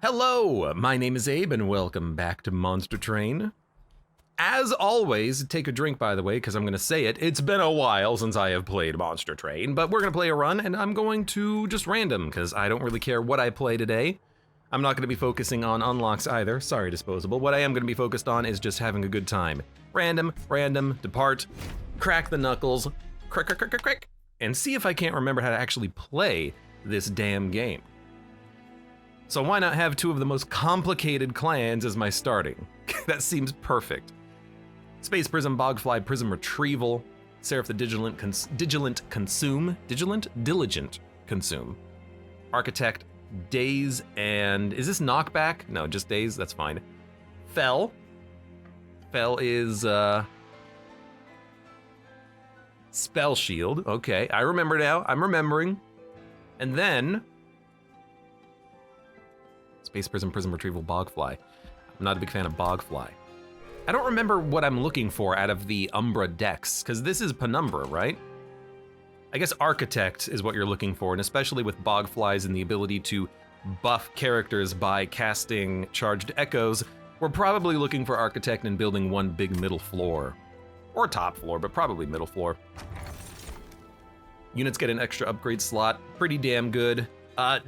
Hello, my name is Abe and welcome back to Monster Train. As always, take a drink by the way, because I'm gonna say it, it's been a while since I have played Monster Train, but we're gonna play a run and I'm going to just random, because I don't really care what I play today. I'm not gonna be focusing on unlocks either, sorry Disposable. What I am gonna be focused on is just having a good time. Random, depart, crack the knuckles, crick, and see if I can't remember how to actually play this damn game. So why not have two of the most complicated clans as my starting? That seems perfect. Space Prism, Bogfly, Prism Retrieval, Seraph the Diligent Consume, Architect, Daze, and is this Knockback? No, just Daze, that's fine. Fell is Spell Shield, okay, I remember now, I'm remembering. And then, Space Prism, Prism Retrieval, Bogfly. I'm not a big fan of Bogfly. I don't remember what I'm looking for out of the Umbra decks, because this is Penumbra, right? I guess Architect is what you're looking for, and especially with Bogflies and the ability to buff characters by casting Charged Echoes, we're probably looking for Architect and building one big middle floor. Or top floor, but probably middle floor. Units get an extra upgrade slot, pretty damn good.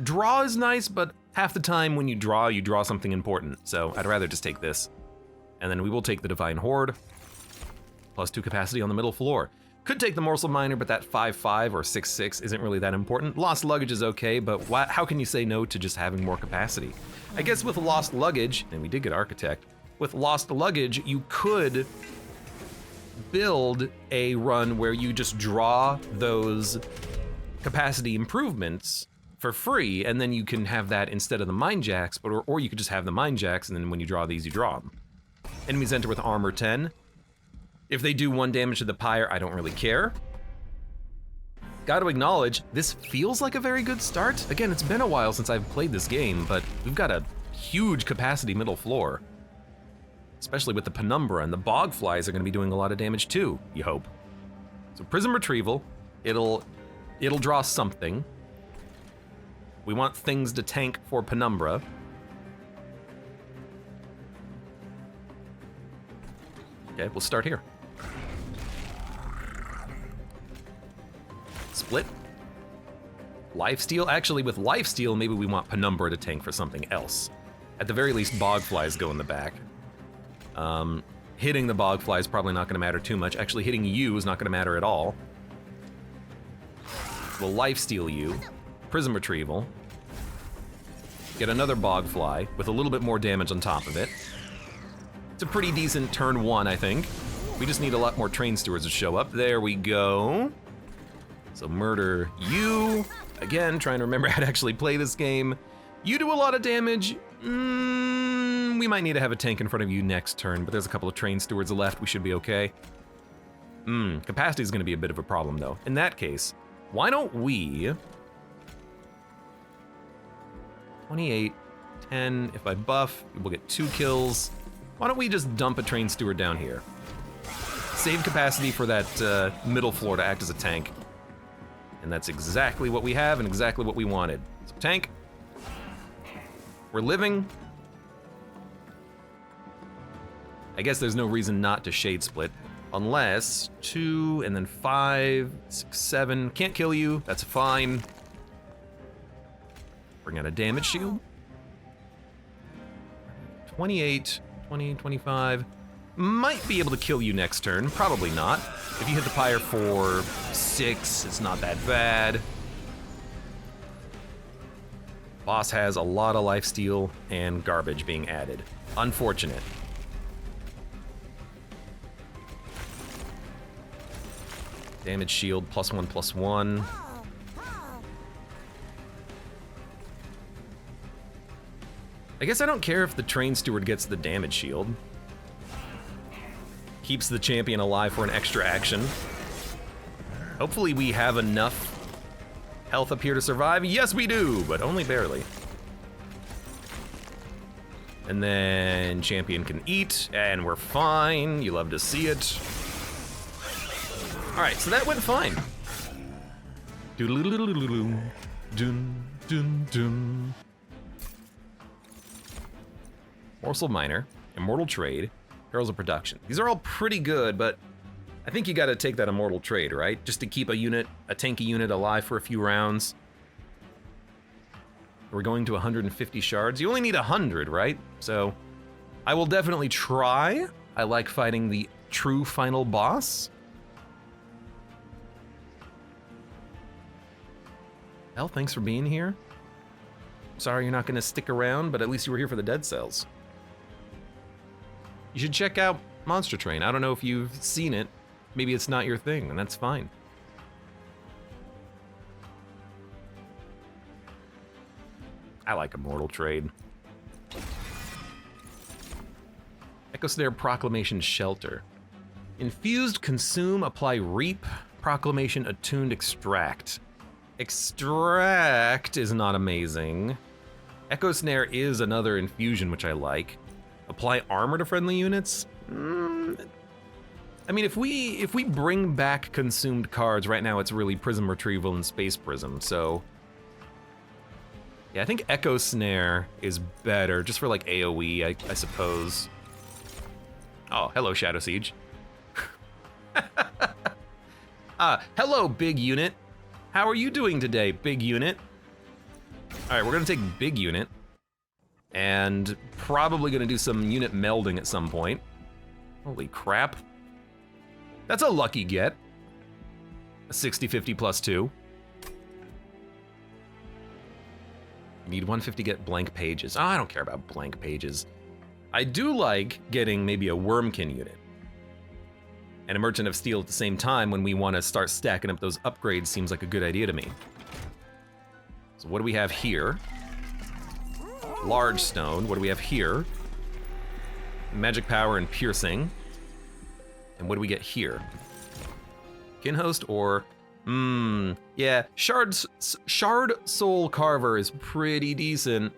Draw is nice, but half the time when you draw something important, so I'd rather just take this. And then we will take the Divine Horde, +2 capacity on the middle floor. Could take the Morsel Miner, but that 5/5 or 6/6 isn't really that important. Lost Luggage is okay, but how can you say no to just having more capacity? I guess with Lost Luggage, and we did get Architect, with Lost Luggage, you could build a run where you just draw those capacity improvements for free, and then you can have that instead of the Mine Jacks, or you could just have the Mine Jacks, and then when you draw these, you draw them. Enemies enter with armor 10. If they do 1 damage to the pyre, I don't really care. Gotta acknowledge, this feels like a very good start. Again, it's been a while since I've played this game, but we've got a huge capacity middle floor. Especially with the Penumbra, and the Bogflies are gonna be doing a lot of damage too, you hope. So Prism Retrieval, it'll draw something. We want things to tank for Penumbra. Okay, we'll start here. Split. Lifesteal, actually with Lifesteal, maybe we want Penumbra to tank for something else. At the very least, Bogflies go in the back. Hitting the Bogfly is probably not gonna matter too much. Actually, hitting you is not gonna matter at all. We'll Lifesteal you. Prism Retrieval. Get another Bogfly with a little bit more damage on top of it. It's a pretty decent turn 1, I think. We just need a lot more Train Stewards to show up. There we go. So murder you. Again, trying to remember how to actually play this game. You do a lot of damage. We might need to have a tank in front of you next turn, but there's a couple of Train Stewards left. We should be okay. Capacity is gonna be a bit of a problem though. In that case, why don't we 28, 10, if I buff, we'll get 2 kills. Why don't we just dump a Train Steward down here? Save capacity for that middle floor to act as a tank. And that's exactly what we have and exactly what we wanted. So tank. We're living. I guess there's no reason not to Shade Split. Unless 2 and then 5, 6, 7. Can't kill you, that's fine. Bring out a damage shield. 28, 20, 25. Might be able to kill you next turn, probably not. If you hit the pyre for 6, it's not that bad. Boss has a lot of lifesteal and garbage being added. Unfortunate. Damage shield, +1/+1. I guess I don't care if the Train Steward gets the damage shield. Keeps the champion alive for an extra action. Hopefully we have enough health up here to survive. Yes, we do, but only barely. And then champion can eat, and we're fine. You love to see it. All right, so that went fine. Dun, dun, dun. Morsel Miner, Immortal Trade, Perils of Production. These are all pretty good, but I think you gotta take that Immortal Trade, right? Just to keep a tanky unit alive for a few rounds. We're going to 150 shards. You only need 100, right? So I will definitely try. I like fighting the true final boss. Well, thanks for being here. Sorry you're not gonna stick around, but at least you were here for the dead cells. You should check out Monster Train. I don't know if you've seen it. Maybe it's not your thing, and that's fine. I like Immortal Trade. Echo Snare, Proclamation, Shelter. Infused, Consume, Apply, Reap, Proclamation, Attuned, Extract. Extract is not amazing. Echo Snare is another infusion, which I like. Apply armor to friendly units? I mean, if we bring back consumed cards, right now it's really Prism Retrieval and Space Prism, so... Yeah, I think Echo Snare is better, just for like AoE, I suppose. Oh, hello, Shadow Siege. Hello, big unit. How are you doing today, big unit? All right, we're gonna take big unit, and probably gonna do some unit melding at some point. Holy crap. That's a lucky get. A 60-50 plus 2. Need 150 get blank pages. Oh, I don't care about blank pages. I do like getting maybe a Wormkin unit and a Merchant of Steel at the same time when we want to start stacking up those upgrades. Seems like a good idea to me. So what do we have here? Large Stone. What do we have here? Magic Power and Piercing. And what do we get here? Kinhost or... yeah, Shard Soul Carver is pretty decent.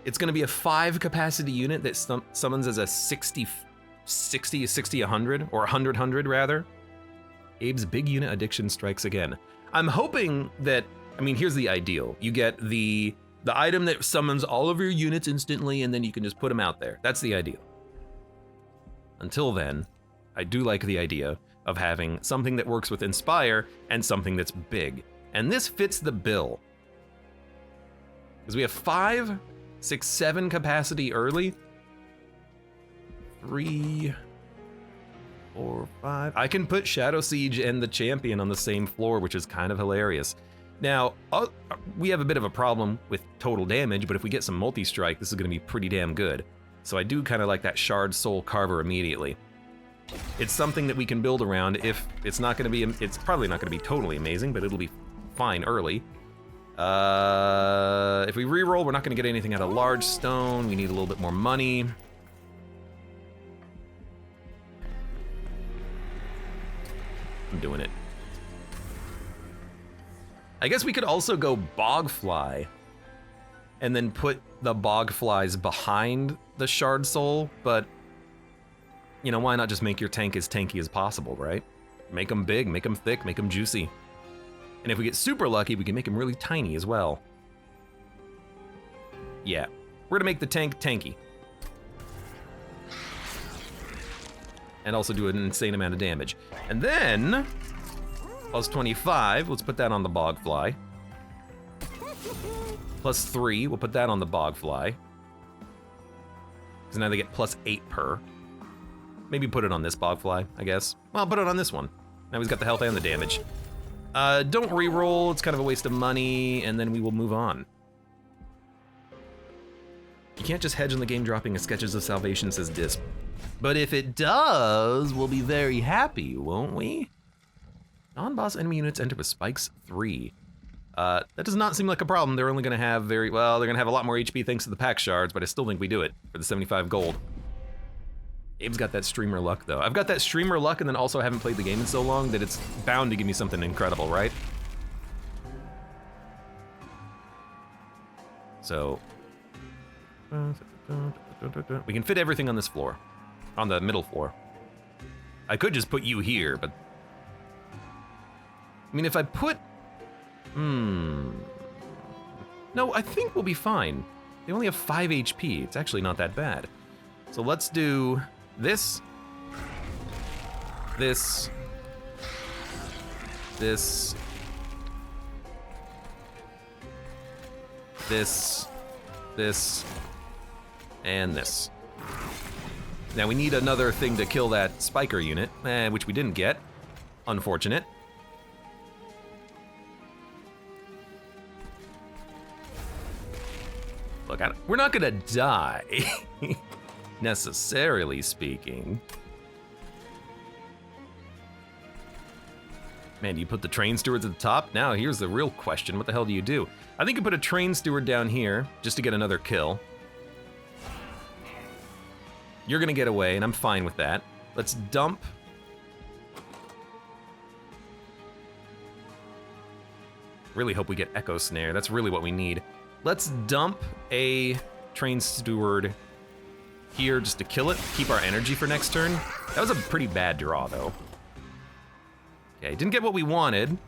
It's gonna be a 5 capacity unit that summons as a 60, 100, or 100 rather. Abe's big unit addiction strikes again. I'm hoping that, I mean, here's the ideal. You get the item that summons all of your units instantly, and then you can just put them out there. That's the ideal. Until then, I do like the idea of having something that works with Inspire and something that's big. And this fits the bill. Because we have 5, 6, 7 capacity early. 3, 4, 5. I can put Shadow Siege and the Champion on the same floor, which is kind of hilarious. Now, we have a bit of a problem with total damage, but if we get some multi-strike, this is gonna be pretty damn good. So I do kind of like that Shard Soul Carver immediately. It's something that we can build around. If it's not gonna be, it's probably not gonna be totally amazing, but it'll be fine early. If we reroll, we're not gonna get anything out of Large Stone. We need a little bit more money. I'm doing it. I guess we could also go Bogfly and then put the Bogflies behind the Shard Soul, but you know, why not just make your tank as tanky as possible, right? Make them big, make them thick, make them juicy. And if we get super lucky, we can make them really tiny as well. Yeah, we're gonna make the tank tanky. And also do an insane amount of damage. And then, plus 25, let's put that on the Bogfly. Plus 3, we'll put that on the Bogfly. Because now they get plus 8 per. Maybe put it on this Bogfly, I guess. Well, I'll put it on this one. Now he's got the health and the damage. Don't reroll, it's kind of a waste of money, and then we will move on. You can't just hedge on the game dropping a Sketches of Salvation, says Disp. But if it does, we'll be very happy, won't we? Non-boss enemy units enter with spikes 3. That does not seem like a problem. They're only gonna have they're gonna have a lot more HP thanks to the pack shards, but I still think we do it for the 75 gold. Abe's got that streamer luck though. I've got that streamer luck and then also haven't played the game in so long that it's bound to give me something incredible, right? So, we can fit everything on this floor, on the middle floor. I could just put you here, but I mean, if I put, No, I think we'll be fine. They only have 5 HP. It's actually not that bad. So let's do this, this, this, this, this, and this. Now we need another thing to kill that spiker unit, which we didn't get. Unfortunate. Look, we're not gonna die, necessarily speaking. Man, do you put the train stewards at the top? Now here's the real question, what the hell do you do? I think you put a train steward down here, just to get another kill. You're gonna get away, and I'm fine with that. Let's dump. Really hope we get Echo Snare, that's really what we need. Let's dump a train steward here just to kill it, keep our energy for next turn. That was a pretty bad draw, though. Okay, didn't get what we wanted.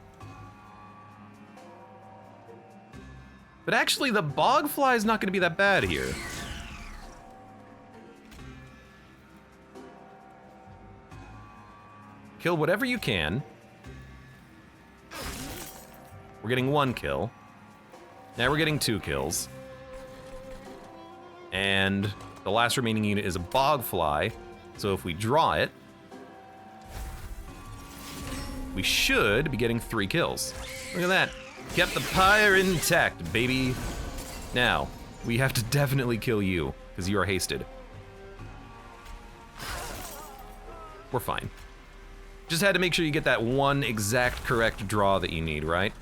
But actually, the Bogfly is not gonna be that bad here. Kill whatever you can. We're getting 1 kill. Now we're getting 2 kills. And the last remaining unit is a Bogfly, so if we draw it, we should be getting 3 kills. Look at that. Kept the pyre intact, baby. Now, we have to definitely kill you, because you are hasted. We're fine. Just had to make sure you get that one exact correct draw that you need, right?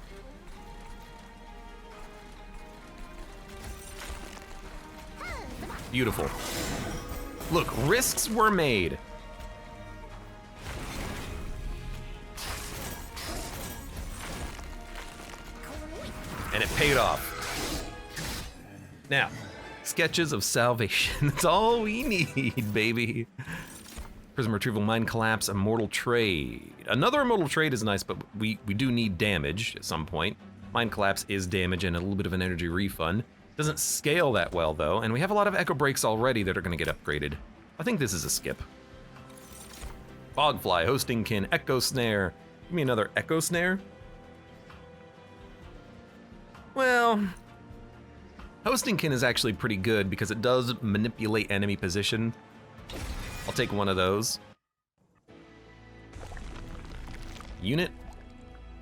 Beautiful. Look, risks were made. And it paid off. Now, sketches of salvation. That's all we need, baby. Prism retrieval, mind collapse, immortal trade. Another immortal trade is nice, but we do need damage at some point. Mind collapse is damage and a little bit of an energy refund. Doesn't scale that well though, and we have a lot of echo breaks already that are gonna get upgraded. I think this is a skip. Bogfly, hosting kin, echo snare. Give me another echo snare. Well, hosting kin is actually pretty good because it does manipulate enemy position. I'll take one of those. Unit,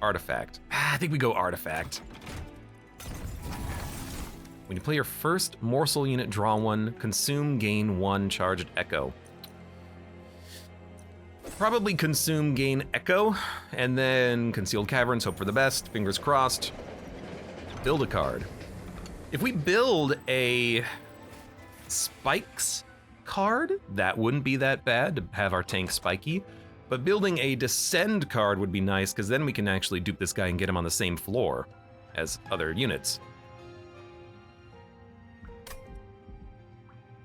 artifact. I think we go artifact. When you play your first morsel unit, draw 1, consume, gain 1 charged echo. Probably consume, gain echo, and then concealed caverns, hope for the best, fingers crossed. Build a card. If we build a spikes card, that wouldn't be that bad to have our tank spiky, but building a descend card would be nice because then we can actually dupe this guy and get him on the same floor as other units.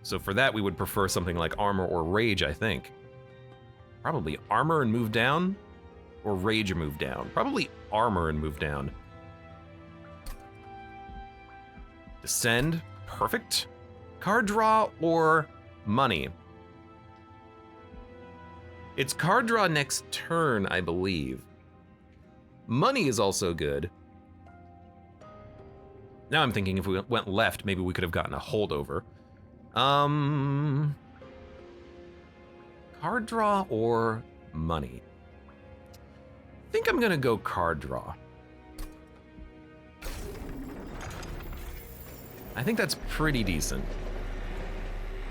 So for that, we would prefer something like armor or rage, I think. Probably armor and move down, or rage and move down. Probably armor and move down. Descend, perfect. Card draw or money. It's card draw next turn, I believe. Money is also good. Now I'm thinking if we went left, maybe we could have gotten a holdover. Card draw or money? I think I'm gonna go card draw. I think that's pretty decent.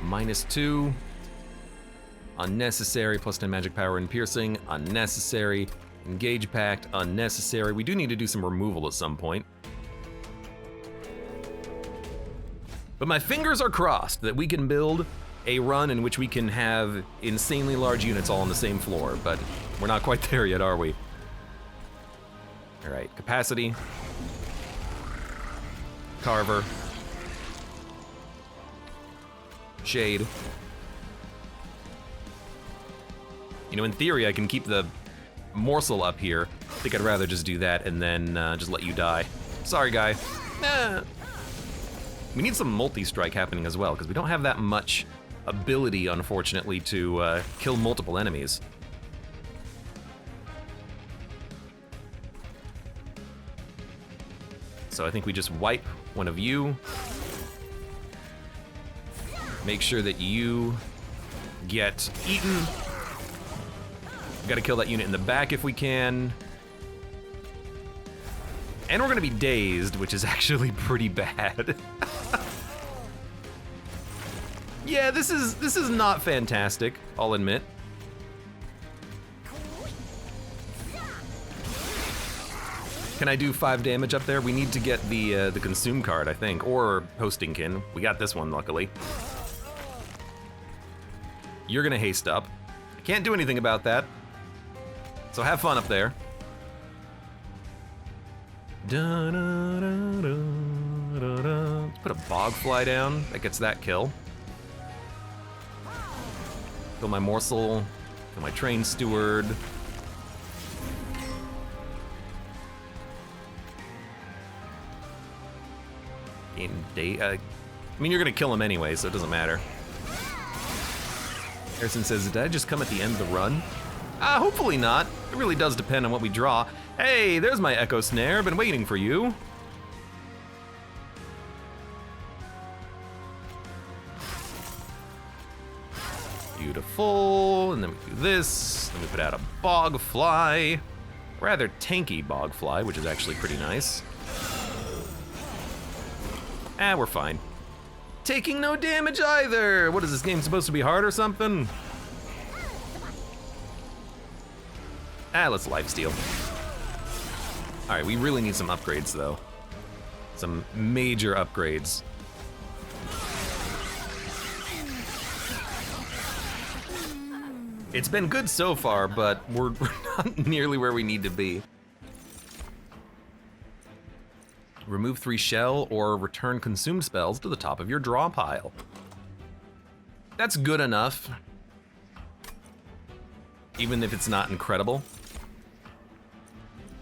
-2. Unnecessary, +10 magic power and piercing. Unnecessary. Engage pact, unnecessary. We do need to do some removal at some point. But my fingers are crossed that we can build a run in which we can have insanely large units all on the same floor, but we're not quite there yet, are we? All right, capacity. Carver. Shade. You know, in theory, I can keep the morsel up here. I think I'd rather just do that and then just let you die. Sorry, guy. We need some multi-strike happening as well, because we don't have that much ability, unfortunately, to kill multiple enemies. So I think we just wipe one of you. Make sure that you get eaten. Gotta kill that unit in the back if we can. And we're gonna be dazed, which is actually pretty bad. Yeah, this is not fantastic, I'll admit. Can I do 5 damage up there? We need to get the consume card, I think, or hosting kin. We got this one, luckily. You're gonna haste up. I can't do anything about that. So have fun up there. Let's put a bog fly down. That gets that kill. Kill my morsel. Kill my train steward. I mean, you're gonna kill him anyway, so it doesn't matter. Harrison says, did I just come at the end of the run? Hopefully not. It really does depend on what we draw. Hey, there's my echo snare. Been waiting for you. Beautiful. And then we do this. Then we put out a bog fly. Rather tanky bog fly, which is actually pretty nice. We're fine. Taking no damage either. What is this game supposed to be hard or something? Let's lifesteal. All right, we really need some upgrades though. Some major upgrades. It's been good so far, but we're not nearly where we need to be. Remove 3 shell or return consumed spells to the top of your draw pile. That's good enough. Even if it's not incredible.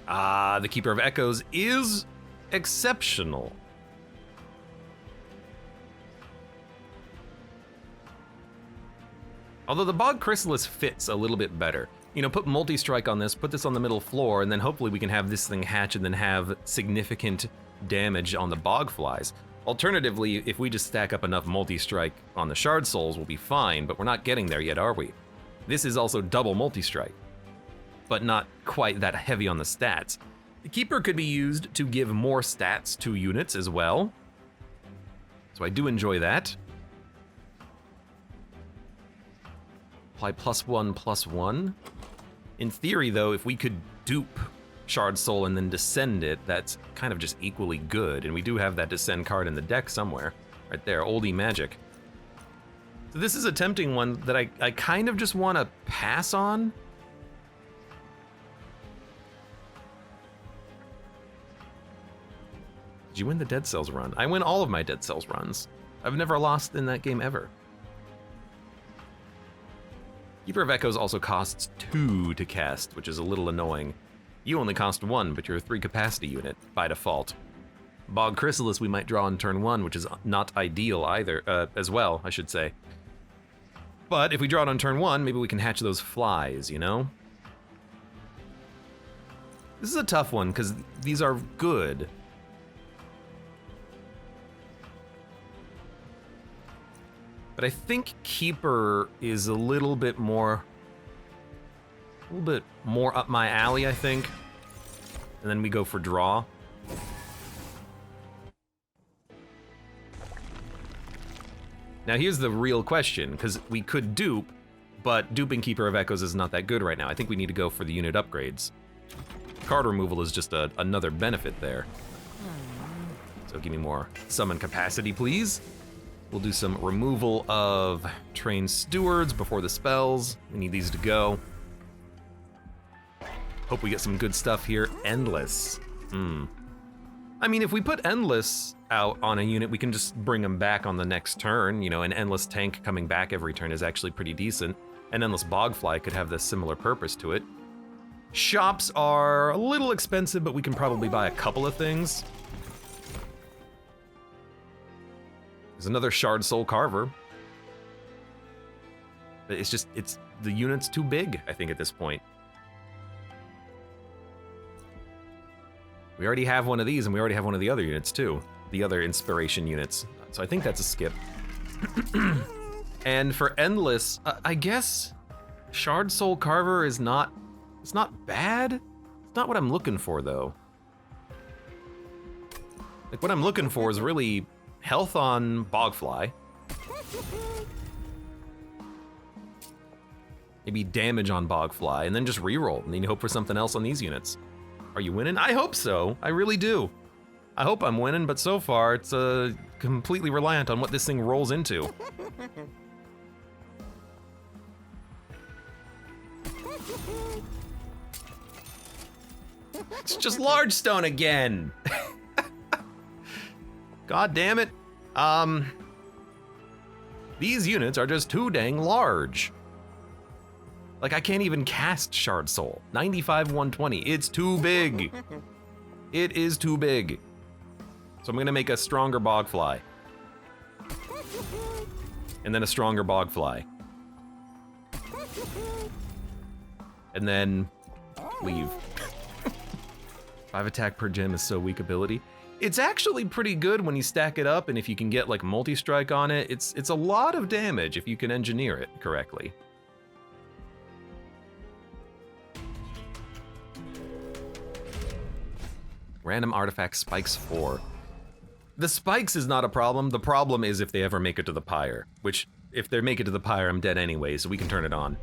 The Keeper of Echoes is exceptional. Although the Bog Chrysalis fits a little bit better. You know, put multi-strike on this, put this on the middle floor, and then hopefully we can have this thing hatch and then have significant damage on the Bog Flies. Alternatively, if we just stack up enough multi-strike on the Shard Souls, we'll be fine, but we're not getting there yet, are we? This is also double multi-strike, but not quite that heavy on the stats. The Keeper could be used to give more stats to units as well, so I do enjoy that. Apply +1/+1. In theory, though, if we could dupe Shard Soul and then descend it, that's kind of just equally good, and we do have that descend card in the deck somewhere. Right there, oldie magic. So this is a tempting one that I kind of just want to pass on. Did you win the Dead Cells run? I win all of my Dead Cells runs. I've never lost in that game ever. Keeper of Echoes also costs 2 to cast, which is a little annoying. You only cost 1, but you're a 3 capacity unit by default. Bog Chrysalis we might draw on turn 1, which is not ideal either, as well, I should say. But if we draw it on turn 1, maybe we can hatch those flies, you know? This is a tough one, because these are good. But I think Keeper is a little bit more up my alley, I think. And then we go for draw. Now here's the real question, because we could dupe, but duping Keeper of Echoes is not that good right now. I think we need to go for the unit upgrades. Card removal is just another benefit there. So give me more summon capacity, please. We'll do some removal of trained stewards before the spells. We need these to go. Hope we get some good stuff here. Endless. I mean, if we put Endless out on a unit, we can just bring them back on the next turn. You know, an Endless tank coming back every turn is actually pretty decent. An Endless Bogfly could have this similar purpose to it. Shops are a little expensive, but we can probably buy a couple of things. There's another Shard Soul Carver. But it's just, the unit's too big, I think, at this point. We already have one of these, and we already have one of the other units, too. The other inspiration units. So I think that's a skip. And for Endless, I guess Shard Soul Carver is not, it's not bad. It's not what I'm looking for, though. Like, what I'm looking for is really health on Bogfly. Maybe damage on Bogfly, and then just reroll, and then you hope for something else on these units. Are you winning? I hope so. I really do. I hope I'm winning, but so far it's completely reliant on what this thing rolls into. It's just Large Stone again. God damn it. These units are just too dang large. Like, I can't even cast Shard Soul. 95, 120. It's too big. It is too big. So I'm gonna make a stronger Bogfly. And then a stronger Bogfly. And then leave. 5 attack per gem is so weak ability. It's actually pretty good when you stack it up, and if you can get like multi-strike on it, it's a lot of damage if you can engineer it correctly. Random artifact spikes 4. The spikes is not a problem. The problem is if they ever make it to the pyre, which if they make it to the pyre, I'm dead anyway, so we can turn it on.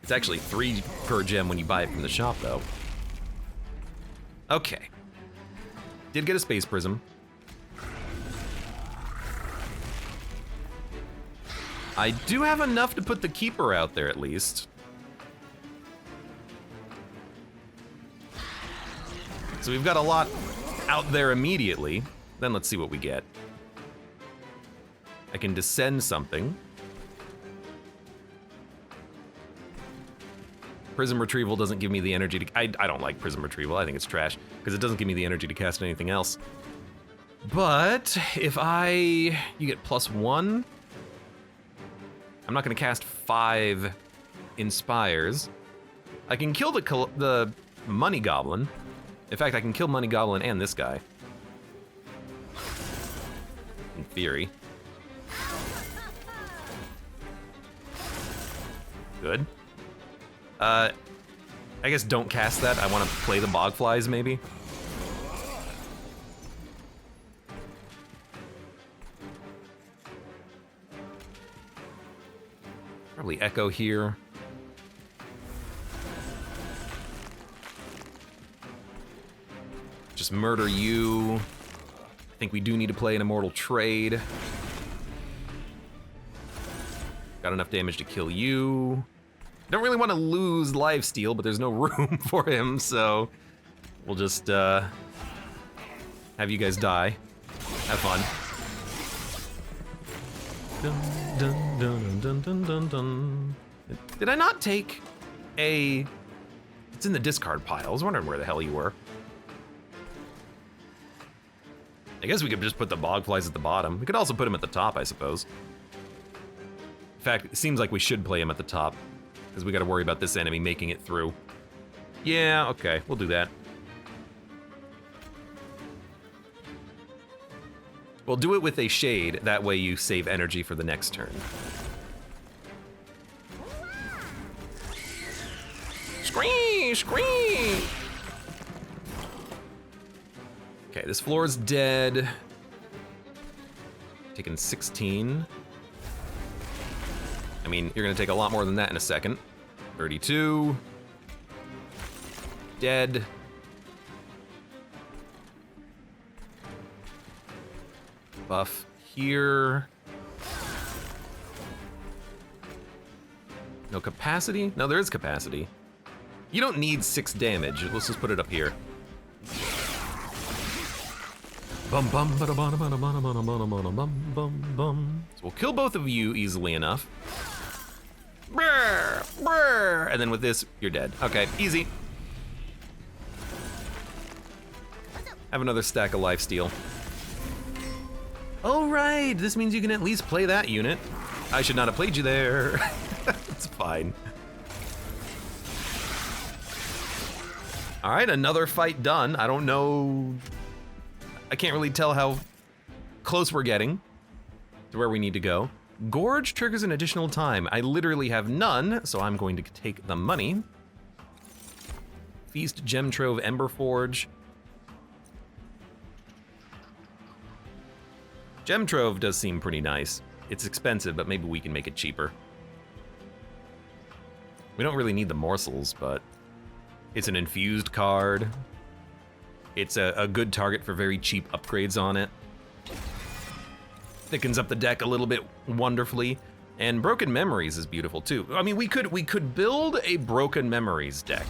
It's actually 3 per gem when you buy it from the shop, though. Okay. Did get a space prism. I do have enough to put the keeper out there, at least. So we've got a lot out there immediately. Then let's see what we get. I can descend something. Prism Retrieval doesn't give me the energy to... I don't like Prism Retrieval, I think it's trash, because it doesn't give me the energy to cast anything else. But if you get +1, I'm not gonna cast 5 Inspires. I can kill the Money Goblin. In fact, I can kill Money Goblin and this guy. In theory. Good. I guess don't cast that. I want to play the Bogflies, maybe. Probably Echo here. Just murder you. I think we do need to play an Immortal Trade. Got enough damage to kill you. Don't really want to lose lifesteal, but there's no room for him, so we'll just have you guys die. Have fun. Dun, dun, dun, dun, dun, dun, dun. Did I not take a... It's in the discard pile. I was wondering where the hell you were. I guess we could just put the Bogflies at the bottom. We could also put them at the top, I suppose. In fact, it seems like we should play him at the top, because we gotta worry about this enemy making it through. Yeah, okay, we'll do that. We'll do it with a shade, that way you save energy for the next turn. Scream, scream! Okay, this floor is dead. Taking 16. I mean, you're gonna take a lot more than that in a second. 32. Dead. Buff here. No capacity? No, there is capacity. You don't need 6 damage. Let's just put it up here. Bum bum bada bada bada bada bada bada bada bum bum bum. So we'll kill both of you easily enough. Brr, brr. And then with this, you're dead. Okay, easy. Have another stack of lifesteal. Oh, right. This means you can at least play that unit. I should not have played you there. It's fine. All right, another fight done. I don't know. I can't really tell how close we're getting to where we need to go. Gorge triggers an additional time. I literally have none, so I'm going to take the money. Feast, Gem Trove, Ember Forge. Gem Trove does seem pretty nice. It's expensive, but maybe we can make it cheaper. We don't really need the morsels, but it's an infused card. It's a good target for very cheap upgrades on it. Thickens up the deck a little bit wonderfully. And Broken Memories is beautiful too. I mean, we could build a Broken Memories deck.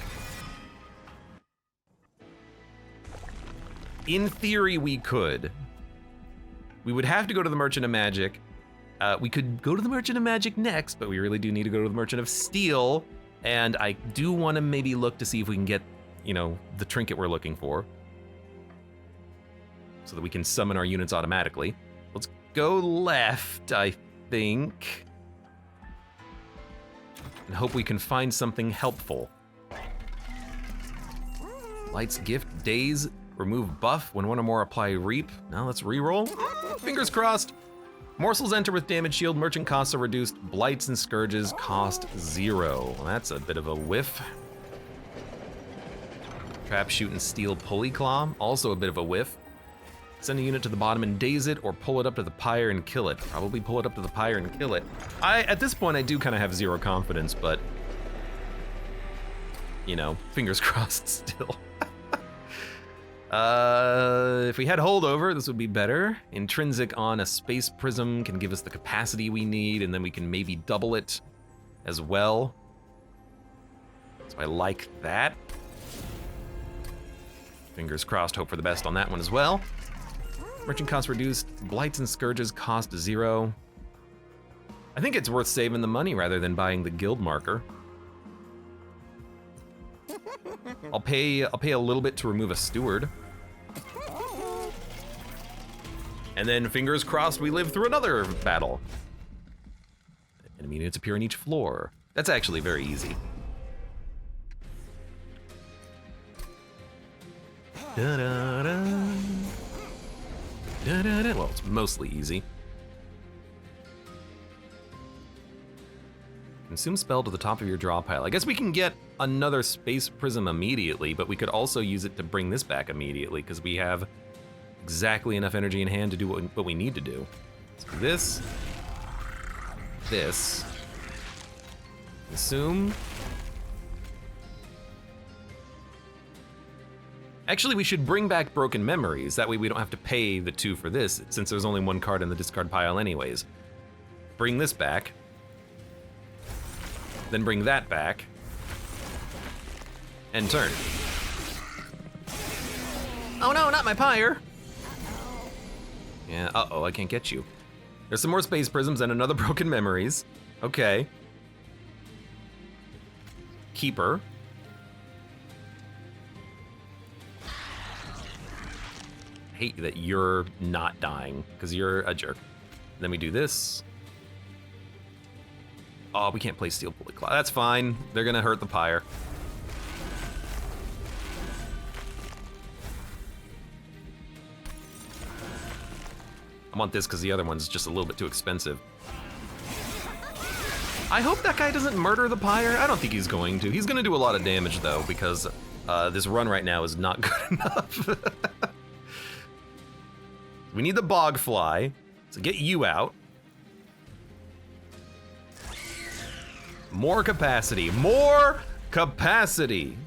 In theory, we could. We would have to go to the Merchant of Magic. We could go to the Merchant of Magic next, but we really do need to go to the Merchant of Steel. And I do want to maybe look to see if we can get, you know, the trinket we're looking for, so that we can summon our units automatically. Let's go left, I think, and hope we can find something helpful. Light's Gift, Daze, remove buff when one or more apply reap. Now let's reroll. Fingers crossed. Morsels enter with damage shield, merchant costs are reduced, blights and scourges cost 0. Well, that's a bit of a whiff. Trap, shoot, and steal pulley claw, also a bit of a whiff. Send a unit to the bottom and daze it, or pull it up to the pyre and kill it. Probably pull it up to the pyre and kill it. At this point, I do kind of have 0 confidence, but, you know, fingers crossed still. If we had holdover, this would be better. Intrinsic on a space prism can give us the capacity we need, and then we can maybe double it as well. So I like that. Fingers crossed, hope for the best on that one as well. Merchant cost reduced, blights and scourges cost 0. I think it's worth saving the money rather than buying the guild marker. I'll pay a little bit to remove a steward. And then fingers crossed we live through another battle. Enemy units appear on each floor. That's actually very easy. Da-da-da. Da-da-da. Well, it's mostly easy. Consume spell to the top of your draw pile. I guess we can get another space prism immediately, but we could also use it to bring this back immediately because we have exactly enough energy in hand to do what we need to do. Let's do this. This. Consume. Actually, we should bring back Broken Memories. That way we don't have to pay the 2 for this, since there's only 1 card in the discard pile anyways. Bring this back. Then bring that back. And turn. Oh no, not my pyre! Yeah, uh-oh, I can't get you. There's some more space prisms and another Broken Memories. Okay. Keeper. I hate that you're not dying, because you're a jerk. Then we do this. Oh, we can't play Steel Pulley Claw. That's fine. They're gonna hurt the pyre. I want this because the other one's just a little bit too expensive. I hope that guy doesn't murder the pyre. I don't think he's going to. He's gonna do a lot of damage though, because this run right now is not good enough. We need the bog fly, so get you out. More capacity, more capacity.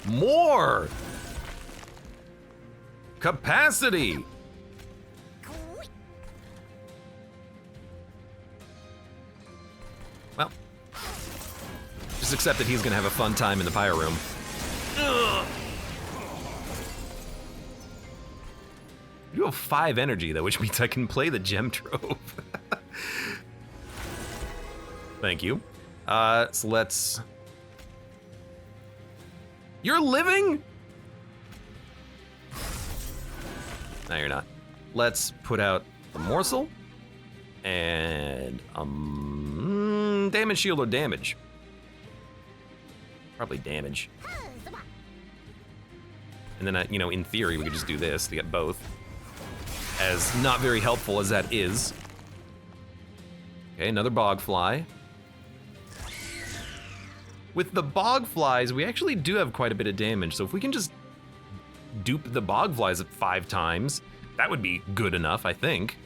More capacity. Well, just accept that he's gonna have a fun time in the pyre room. Ugh. You do have 5 energy though, which means I can play the Gem Trove. Thank you. So let's You're living? No, you're not. Let's put out a morsel. And, damage, shield, or damage. Probably damage. And then, you know, in theory, we could just do this to get both. As not very helpful as that is. Okay, another bog fly. With the bog flies, we actually do have quite a bit of damage, so if we can just dupe the bog flies 5 times, that would be good enough, I think.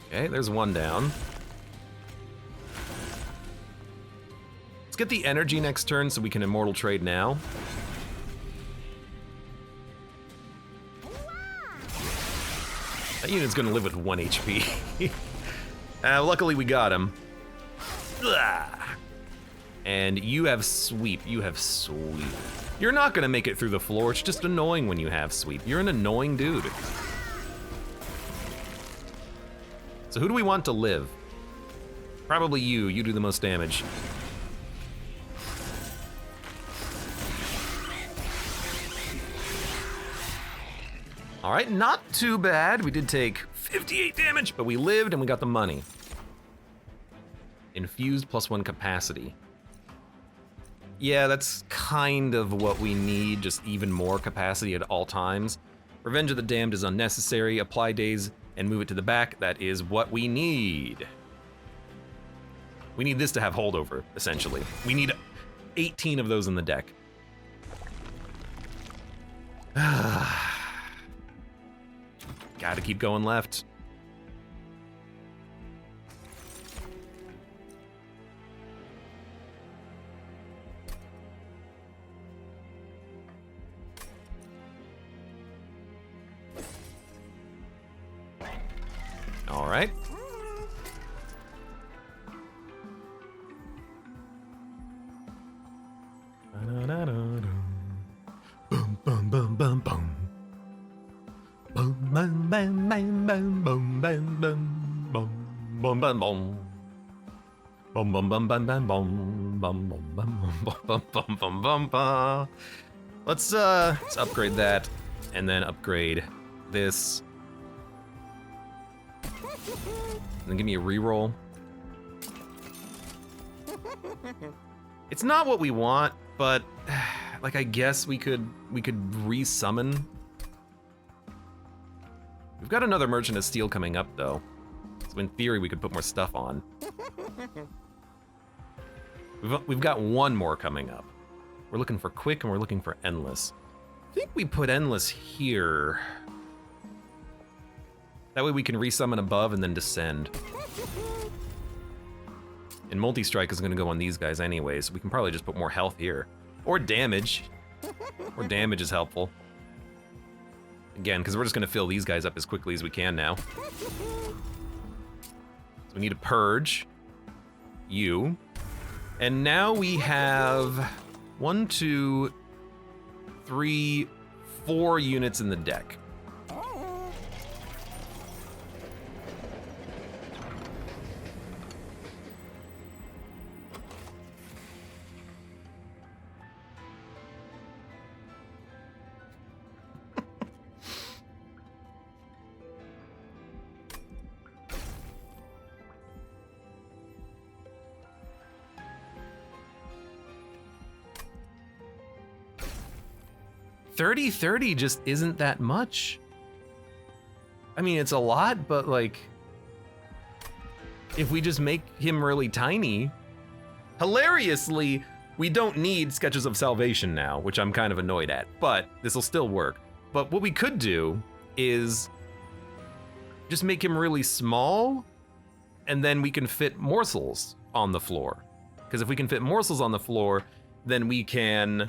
Okay, there's one down. Let's get the energy next turn so we can immortal trade now. That unit's gonna live with 1 HP. Luckily we got him. And you have sweep, you have sweep. You're not gonna make it through the floor, it's just annoying when you have sweep. You're an annoying dude. So who do we want to live? Probably you do the most damage. All right, not too bad. We did take 58 damage, but we lived and we got the money. Infused +1 capacity. Yeah, that's kind of what we need, just even more capacity at all times. Revenge of the Damned is unnecessary. Apply days and move it to the back. That is what we need. We need this to have holdover, essentially. We need 18 of those in the deck. Gotta keep going left. All right. Boom, boom, boom, boom, boom. Boom, bam, bam, bam, bam, boom, bam, bam, boom, boom, bam, boom. Boom, boom, bam, bam, bam, boom, bum, bum, bum, bum, bum, bum, bum, bum. Let's upgrade that, and then upgrade this. And then give me a reroll. It's not what we want, but like I guess we could re-summon. We've got another Merchant of Steel coming up though, so in theory we could put more stuff on. We've got one more coming up. We're looking for quick and we're looking for endless. I think we put endless here. That way we can resummon above and then descend. And multi-strike is gonna go on these guys anyways, so we can probably just put more health here. Or damage. Or damage is helpful. Again, because we're just gonna fill these guys up as quickly as we can now. So we need to purge. You. And now we have 1, 2, 3, 4 units in the deck. $30 just isn't that much. I mean, it's a lot, but like, if we just make him really tiny, hilariously, we don't need Sketches of Salvation now, which I'm kind of annoyed at, but this will still work. But what we could do is just make him really small, and then we can fit morsels on the floor. Because if we can fit morsels on the floor, then we can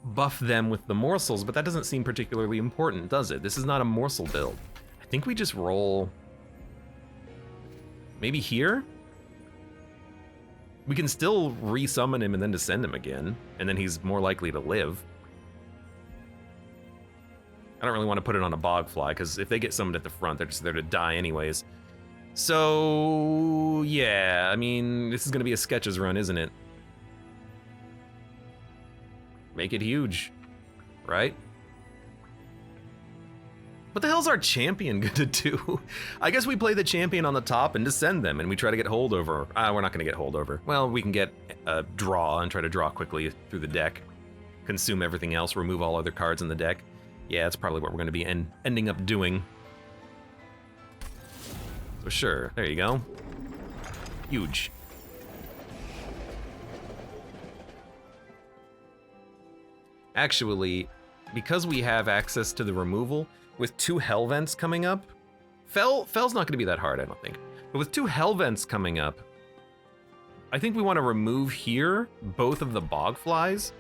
buff them with the morsels, but that doesn't seem particularly important, does it? This is not a morsel build. I think we just roll maybe here? We can still resummon him and then descend him again, and then he's more likely to live. I don't really want to put it on a bog fly, because if they get summoned at the front, they're just there to die anyways. So, yeah, I mean, this is gonna be a sketches run, isn't it? Make it huge, right? What the hell's our champion gonna do? I guess we play the champion on the top and descend them, and we try to get holdover. We're not gonna get holdover. Well, we can get a draw and try to draw quickly through the deck. Consume everything else, remove all other cards in the deck. Yeah, that's probably what we're gonna be ending up doing. So sure, there you go. Huge. Actually, because we have access to the removal, with 2 hell vents coming up, Fell's not gonna be that hard, I don't think. But with 2 hell vents coming up, I think we wanna remove here both of the bog flies.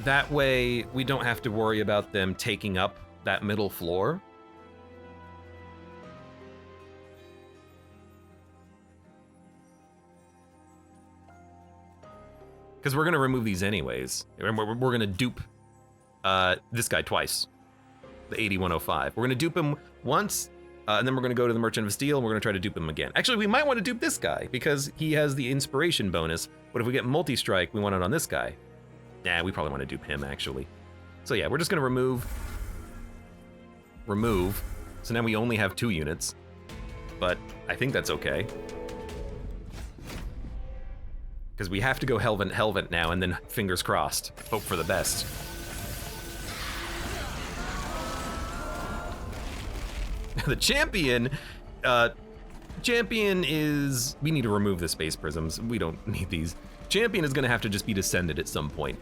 That way, we don't have to worry about them taking up that middle floor. Because we're gonna remove these anyways. We're gonna dupe this guy twice, the 8105. We're gonna dupe him once, and then we're gonna go to the Merchant of Steel, and we're gonna try to dupe him again. Actually, we might want to dupe this guy, because he has the inspiration bonus, but if we get multi-strike, we want it on this guy. Nah, we probably want to dupe him, actually. So yeah, we're just gonna remove. So now we only have 2 units, but I think that's okay. Because we have to go Hellvent now, and then fingers crossed. Hope for the best. The champion, is... We need to remove the space prisms. We don't need these. Champion is gonna have to just be descended at some point.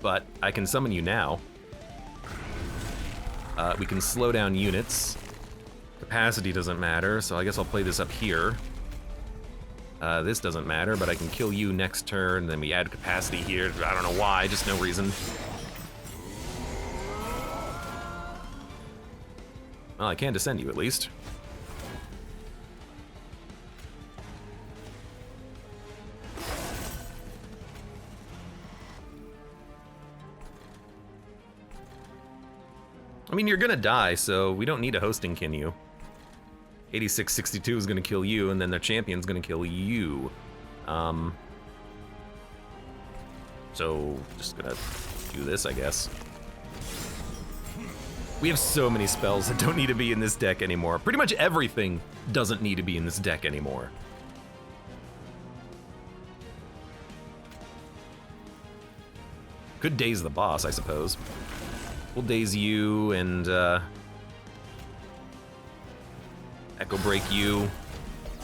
But I can summon you now. We can slow down units. Capacity doesn't matter, so I guess I'll play this up here. This doesn't matter, but I can kill you next turn, then we add capacity here. I don't know why, just no reason. Well, I can descend you at least. I mean, you're gonna die, so we don't need a hosting Kinyu. 8662 is gonna kill you, and then their champion's gonna kill you. So, just gonna do this, I guess. We have so many spells that don't need to be in this deck anymore. Pretty much everything doesn't need to be in this deck anymore. Could daze the boss, I suppose. We'll daze you and Echo Break you.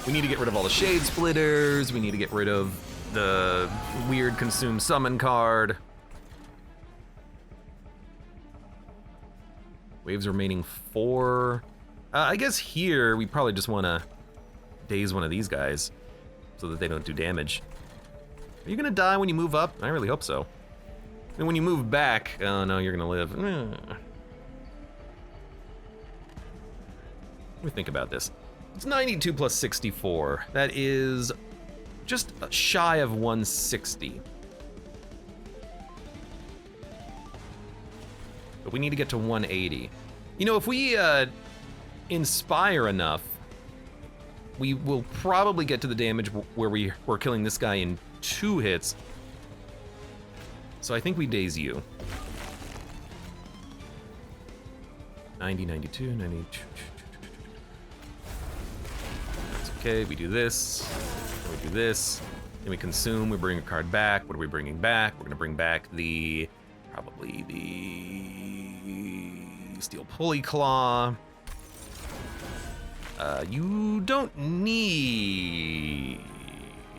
We need to get rid of all the Shade Splitters. We need to get rid of the weird Consume Summon card. Waves remaining 4. I guess here we probably just want to daze one of these guys so that they don't do damage. Are you going to die when you move up? I really hope so. And when you move back, oh no, you're going to live. Let me think about this. It's 92 plus 64. That is just shy of 160. But we need to get to 180. You know, if we inspire enough, we will probably get to the damage where we're killing this guy in 2 hits. So I think we daze you. 90, 92, 92. That's okay, we do this, and we do this, and we consume, we bring a card back. What are we bringing back? We're gonna bring back probably the Steel Pulley Claw. You don't need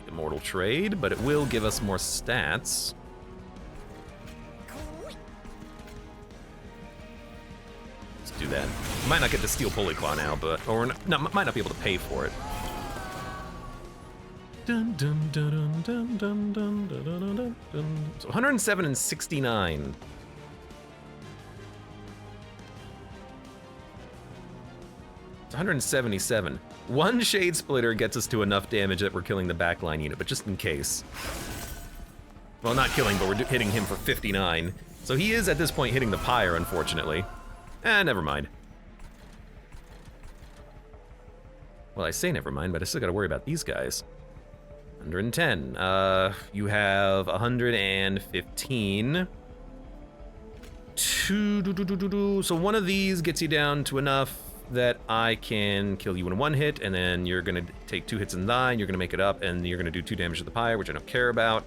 Immortal Trade, but it will give us more stats. Do that. Might not get the Steel Pulley Claw now, but might not be able to pay for it. Dun, dun, dun, dun, dun, dun, dun, dun, dun, dun. So 107 and 69. It's 177. 1 Shade Splitter gets us to enough damage that we're killing the backline unit, but just in case. Well, not killing, but we're hitting him for 59. So he is, at this point, hitting the pyre, unfortunately. Never mind. Well, I say never mind, but I still gotta worry about these guys. 110. You have 115. So one of these gets you down to enough that I can kill you in one hit, and then you're gonna take 2 hits and die, and you're gonna make it up, and you're gonna do 2 damage to the pyre, which I don't care about.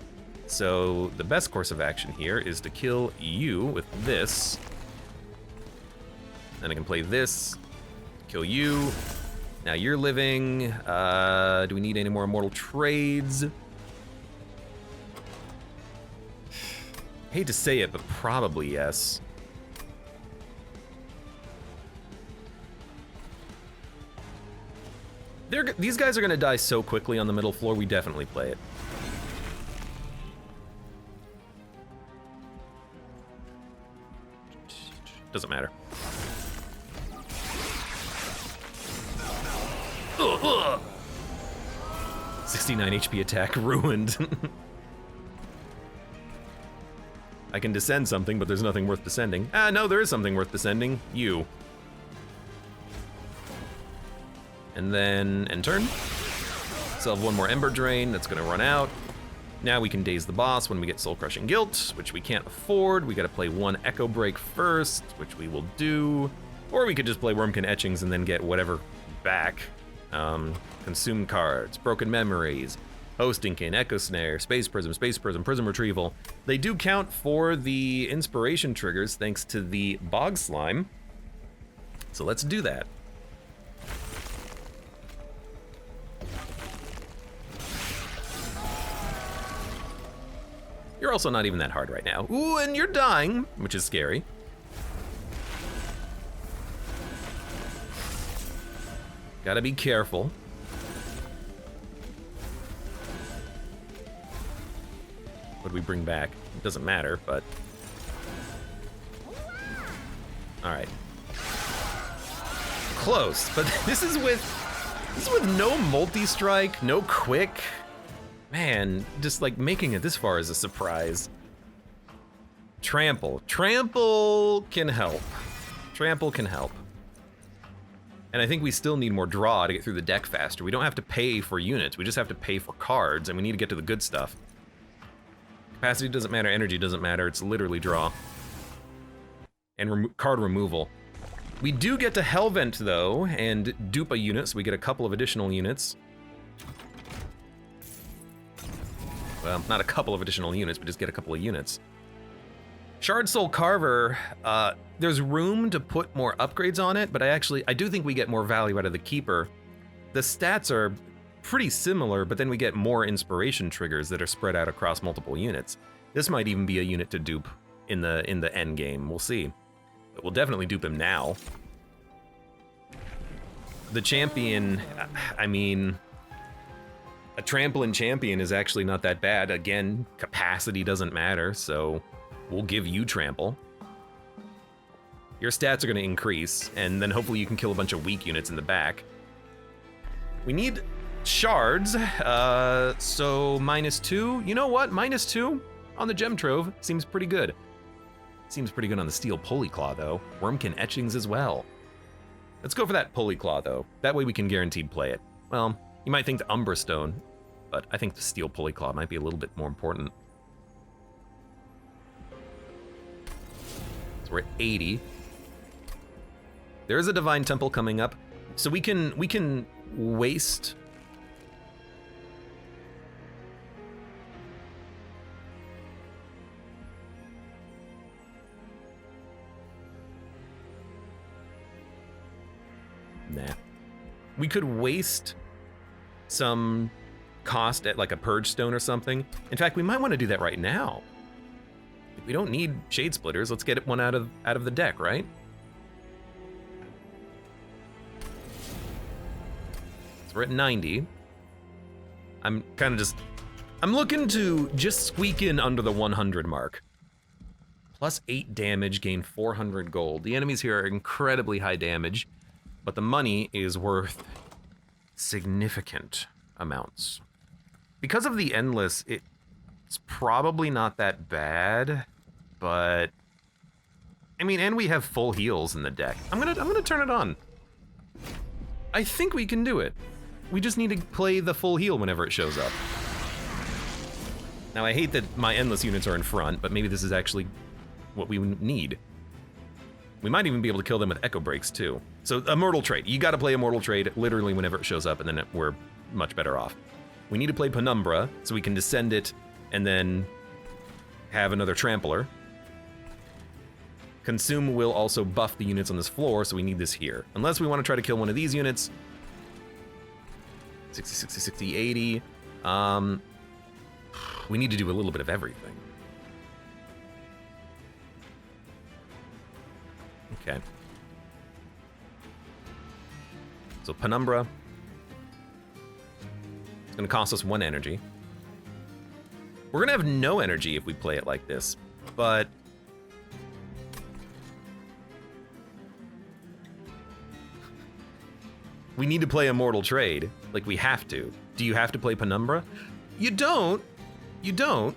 So the best course of action here is to kill you with this. Then I can play this, kill you. Now you're living. Do we need any more immortal trades? Hate to say it, but probably yes. These guys are gonna die so quickly on the middle floor, we definitely play it. Doesn't matter. 69 HP attack ruined. I can descend something, but there's nothing worth descending. No, there is something worth descending. You. And then end turn. Still have 1 more Ember Drain that's gonna run out. Now we can daze the boss when we get Soul Crushing Guilt, which we can't afford. We gotta play 1 Echo Break first, which we will do. Or we could just play Wormkin Etchings and then get whatever back. Consumed cards, Broken Memories, Hostingkin, Echo Snare, Space Prism, Prism Retrieval. They do count for the inspiration triggers thanks to the Bog Slime. So let's do that. You're also not even that hard right now. Ooh, and you're dying, which is scary. Gotta be careful. What do we bring back? It doesn't matter, but... Alright. Close, but this is with no multi-strike, no quick. Man, just like making it this far is a surprise. Trample. Trample can help. Trample can help. And I think we still need more draw to get through the deck faster. We don't have to pay for units, we just have to pay for cards, and we need to get to the good stuff. Capacity doesn't matter, energy doesn't matter, it's literally draw. And card removal. We do get to Hellvent though, and dupe a unit, so we get a couple of additional units. Well, not a couple of additional units, but just get a couple of units. Shard Soul Carver, there's room to put more upgrades on it, but I do think we get more value out of the Keeper. The stats are pretty similar, but then we get more inspiration triggers that are spread out across multiple units. This might even be a unit to dupe in the end game, we'll see. But we'll definitely dupe him now. The champion, I mean, a trampoline champion is actually not that bad. Again, capacity doesn't matter, so we'll give you trample. Your stats are gonna increase, and then hopefully you can kill a bunch of weak units in the back. We need shards, so -2. You know what? -2 on the Gem Trove seems pretty good. Seems pretty good on the Steel Polyclaw, though. Wormkin Etchings as well. Let's go for that Polyclaw, though. That way we can guaranteed play it. Well, you might think the Umbra Stone, but I think the Steel Polyclaw might be a little bit more important. So we're at 80. There is a Divine Temple coming up, so we can waste. Nah. We could waste some cost at like a Purge Stone or something. In fact, we might want to do that right now. We don't need Shade Splitters. Let's get one out of the deck, right? So we're at 90. I'm looking to just squeak in under the 100 mark. Plus 8 damage, gain 400 gold. The enemies here are incredibly high damage, but the money is worth significant amounts. Because of the Endless, it's probably not that bad, but I mean, and we have full heals in the deck. I'm gonna turn it on. I think we can do it. We just need to play the full heal whenever it shows up. Now, I hate that my endless units are in front, but maybe this is actually what we need. We might even be able to kill them with echo breaks too. So a mortal trade. You gotta play a mortal trade literally whenever it shows up, and then we're much better off. We need to play Penumbra so we can descend it and then have another trampler. Consume will also buff the units on this floor, so we need this here. Unless we want to try to kill one of these units. 60, 60, 60, 80. We need to do a little bit of everything. Okay. So Penumbra. It's going to cost us 1 energy. We're going to have no energy if we play it like this, but... we need to play a mortal trade. Like, we have to. Do you have to play Penumbra? You don't. You don't.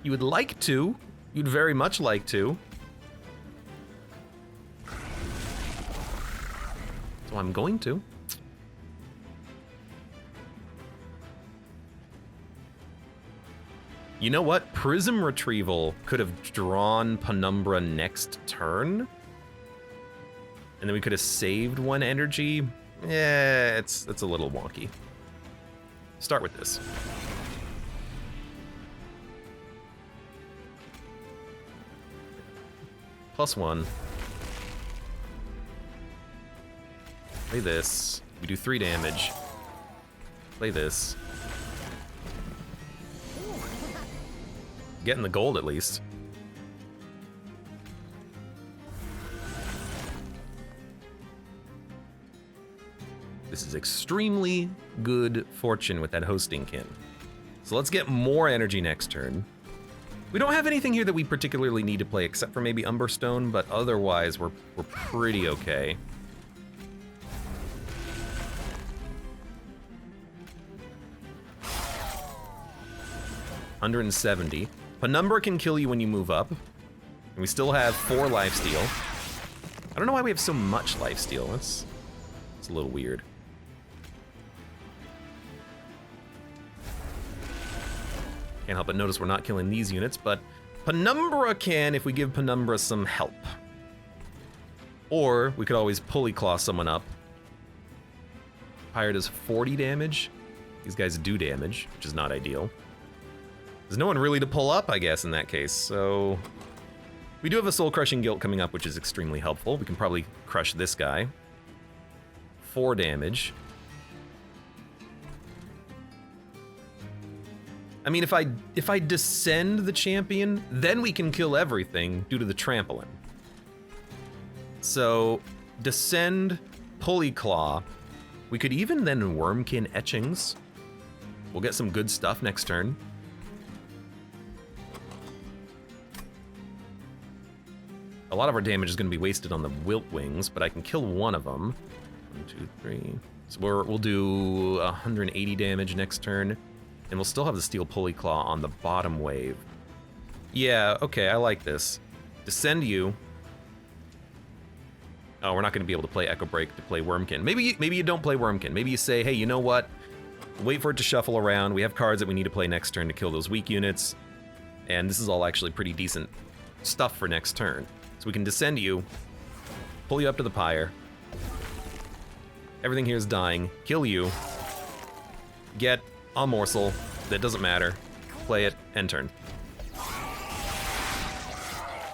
You would like to. You'd very much like to. So I'm going to. You know what? Prism Retrieval could have drawn Penumbra next turn. And then we could have saved 1 energy. Yeah, it's a little wonky. Start with this. +1. Play this. We do 3 damage. Play this. Getting the gold at least. This is extremely good fortune with that hosting kin. So let's get more energy next turn. We don't have anything here that we particularly need to play except for maybe Umberstone, but otherwise we're pretty okay. $170. Penumbra can kill you when you move up. And we still have 4 lifesteal. I don't know why we have so much lifesteal. It's a little weird. Can't help but notice we're not killing these units, but Penumbra can if we give Penumbra some help. Or we could always pulley claw someone up. Pyre does 40 damage. These guys do damage, which is not ideal. There's no one really to pull up, I guess, in that case, so... we do have a soul-crushing guilt coming up, which is extremely helpful. We can probably crush this guy. 4 damage. I mean, if I descend the champion, then we can kill everything due to the trampoline. So, descend, pulley claw. We could even then Wormkin etchings. We'll get some good stuff next turn. A lot of our damage is going to be wasted on the Wilt Wings, but I can kill one of them. 1, 2, 3. So we'll do 180 damage next turn, and we'll still have the Steel Pulley Claw on the bottom wave. Yeah, okay, I like this. Descend you. Oh, we're not going to be able to play Echo Break to play Wormkin. Maybe you don't play Wormkin. Maybe you say, hey, you know what? Wait for it to shuffle around. We have cards that we need to play next turn to kill those weak units, and this is all actually pretty decent stuff for next turn. So we can descend you, pull you up to the pyre. Everything here is dying. Kill you. Get a morsel. That doesn't matter. Play it, end turn.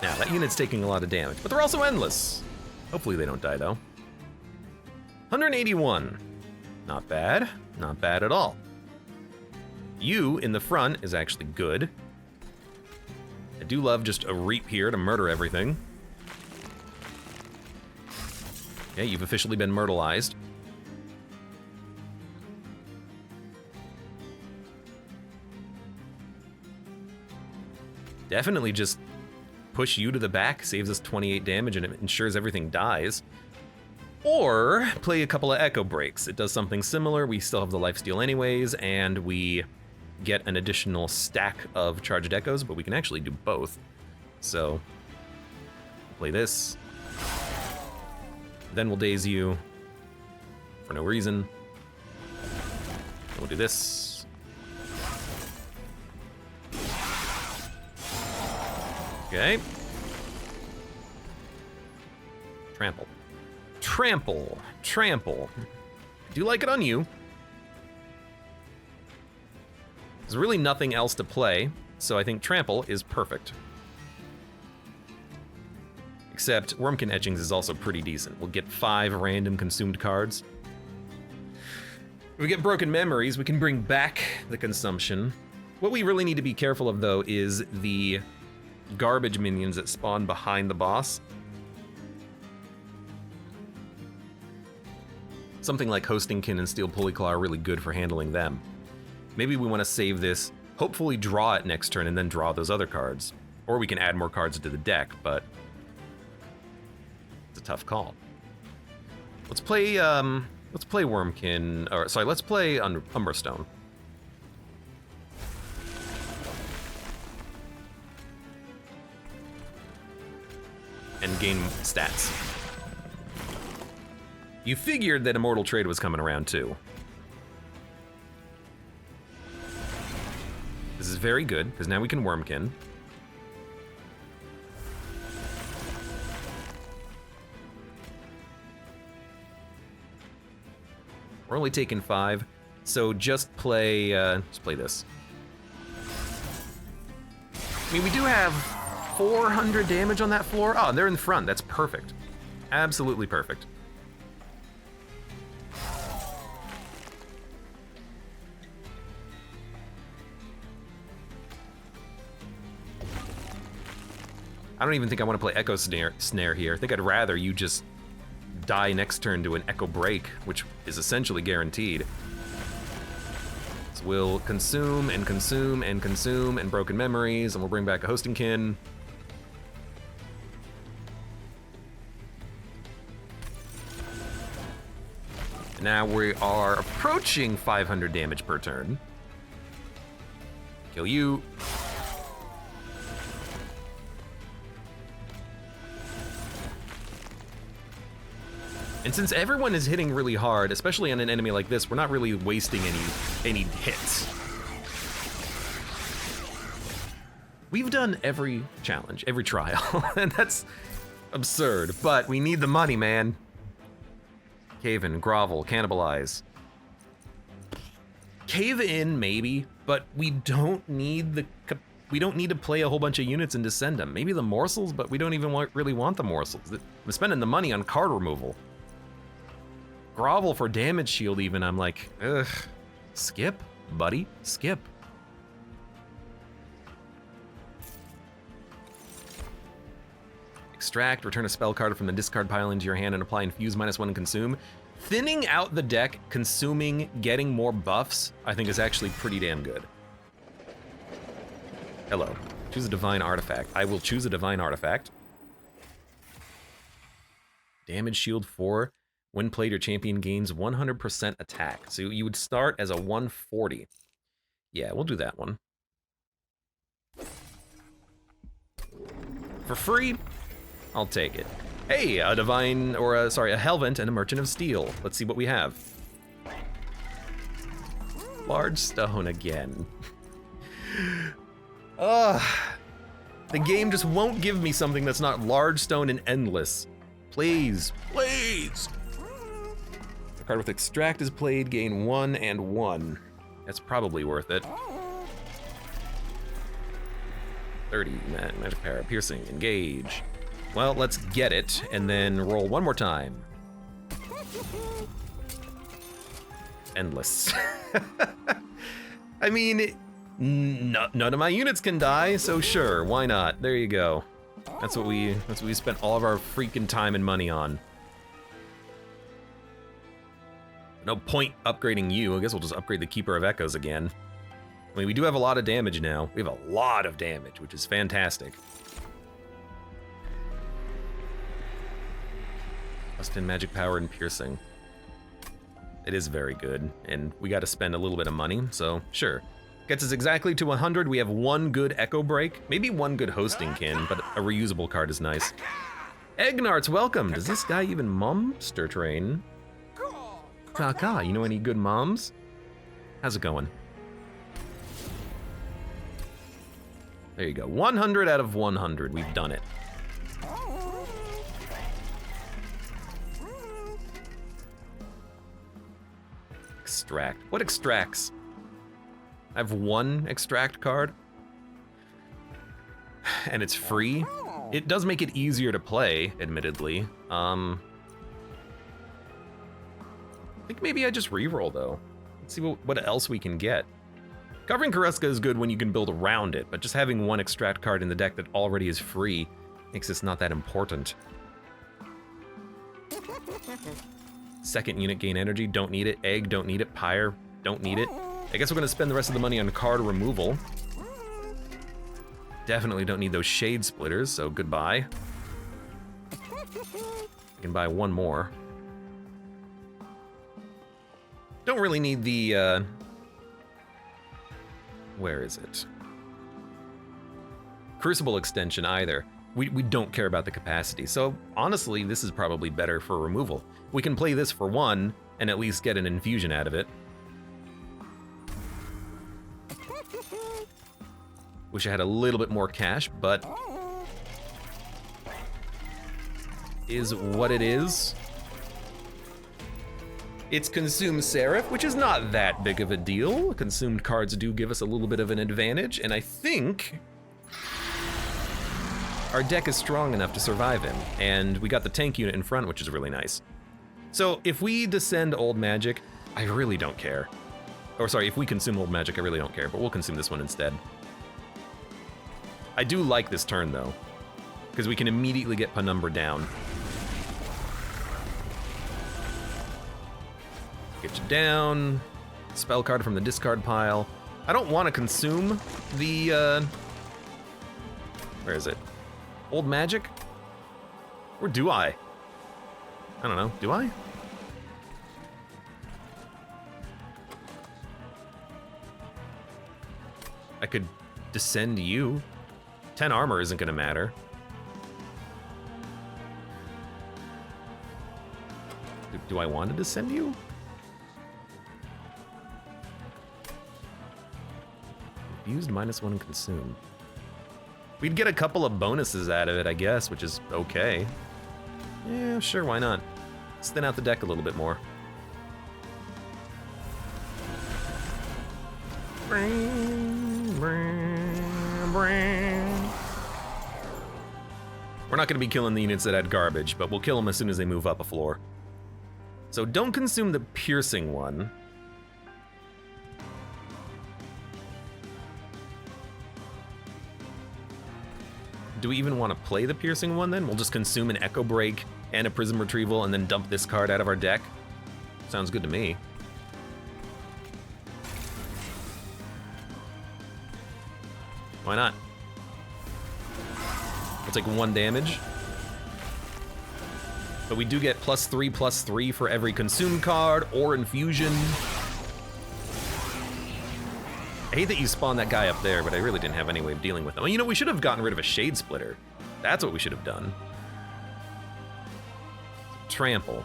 Now, that unit's taking a lot of damage, but they're also endless. Hopefully they don't die, though. 181. Not bad. Not bad at all. You in the front is actually good. I do love just a Reap here to murder everything. Okay, you've officially been myrtleized. Definitely just push you to the back, saves us 28 damage, and it ensures everything dies. Or play a couple of Echo Breaks. It does something similar. We still have the lifesteal anyways, and we get an additional stack of charged echoes, but we can actually do both. So, play this. Then we'll daze you for no reason. Then we'll do this. Okay. Trample. Trample. Trample. I do like it on you. There's really nothing else to play, so I think Trample is perfect. Except Wormkin Etchings is also pretty decent. We'll get 5 random consumed cards. If we get Broken Memories, we can bring back the consumption. What we really need to be careful of, though, is the garbage minions that spawn behind the boss. Something like Hostingkin and Steel Pulleyclaw are really good for handling them. Maybe we want to save this, hopefully draw it next turn, and then draw those other cards. Or we can add more cards to the deck, but it's a tough call. Let's play Wormkin, or sorry, let's play Umberstone. And gain stats. You figured that Immortal Trade was coming around too. This is very good, because now we can Wormkin. We're only taking 5, so just play this. I mean, we do have 400 damage on that floor. Oh, they're in the front. That's perfect. Absolutely perfect. I don't even think I want to play Echo Snare here. I think I'd rather you just die next turn to an Echo Break, which is essentially guaranteed. So we'll consume and consume and consume and Broken Memories, and we'll bring back a Hostingkin. Now we are approaching 500 damage per turn. Kill you. And since everyone is hitting really hard, especially on an enemy like this, we're not really wasting any hits. We've done every challenge, every trial, and that's absurd, but we need the money, man. Cave in, grovel, cannibalize. Cave in, maybe, but we don't need to play a whole bunch of units and to send them. Maybe the morsels, but we don't even really want the morsels. I'm spending the money on card removal. Grovel for damage shield even, I'm like, ugh. Skip, buddy, skip. Extract, return a spell card from the discard pile into your hand and apply Infuse -1 and consume. Thinning out the deck, consuming, getting more buffs, I think is actually pretty damn good. Hello, choose a divine artifact. I will choose a divine artifact. Damage shield 4. When played, your champion gains 100% attack. So you would start as a 140. Yeah, we'll do that one. For free, I'll take it. Hey, a divine, or a Hellvent and a Merchant of Steel. Let's see what we have. Large stone again. The game just won't give me something that's not large stone and endless. Please, please. The card with extract is played, gain 1 and 1. That's probably worth it. 30, magic power, piercing, engage. Well, let's get it, and then roll one more time. Endless. I mean, none of my units can die, so sure, why not? There you go. That's what we spent all of our freaking time and money on. No point upgrading you. I guess we'll just upgrade the Keeper of Echoes again. I mean, we do have a lot of damage now. We have a lot of damage, which is fantastic. Plus 10 magic power and piercing. It is very good, and we got to spend a little bit of money, so sure. Gets us exactly to 100. We have one good Echo Break, maybe one good Hosting Kin, but a reusable card is nice. Egnarts, welcome. Does this guy even Monster Train? Kaka, you know any good moms? How's it going? There you go. 100 out of 100. We've done it. Extract. What extracts? I have one extract card. And it's free. It does make it easier to play, admittedly. I think maybe I just reroll, though. Let's see what else we can get. Covering Karuska is good when you can build around it, but just having one extract card in the deck that already is free makes this not that important. Second unit gain energy, don't need it. Egg, don't need it. Pyre, don't need it. I guess we're gonna spend the rest of the money on card removal. Definitely don't need those Shade Splitters, so goodbye. I can buy one more. Don't really need the, where is it? Crucible extension either. We don't care about the capacity, so honestly, this is probably better for removal. We can play this for one, and at least get an infusion out of it. Wish I had a little bit more cash, but is what it is. It's Consumed Seraph, which is not that big of a deal. Consumed cards do give us a little bit of an advantage, and I think our deck is strong enough to survive him, and we got the tank unit in front, which is really nice. So if we descend Old Magic, I really don't care. Or sorry, if we consume Old Magic, I really don't care, but we'll consume this one instead. I do like this turn, though, because we can immediately get Penumbra down. Get you down. Spell card from the discard pile. I don't want to consume the, where is it? Old Magic? Or do I? I don't know. Do I? I could descend you. 10 armor isn't gonna matter. Do I want to descend you? Used -1 consumed. We'd get a couple of bonuses out of it, I guess, which is okay. Yeah, sure, why not? Let's thin out the deck a little bit more. We're not going to be killing the units that had garbage, but we'll kill them as soon as they move up a floor. So don't consume the piercing one. Do we even want to play the piercing one then? We'll just consume an Echo Break and a Prism Retrieval and then dump this card out of our deck? Sounds good to me. Why not? We'll take 1 damage. But we do get +3/+3 for every consumed card or infusion. I hate that you spawned that guy up there, but I really didn't have any way of dealing with him. You know, we should have gotten rid of a Shade Splitter. That's what we should have done. Trample.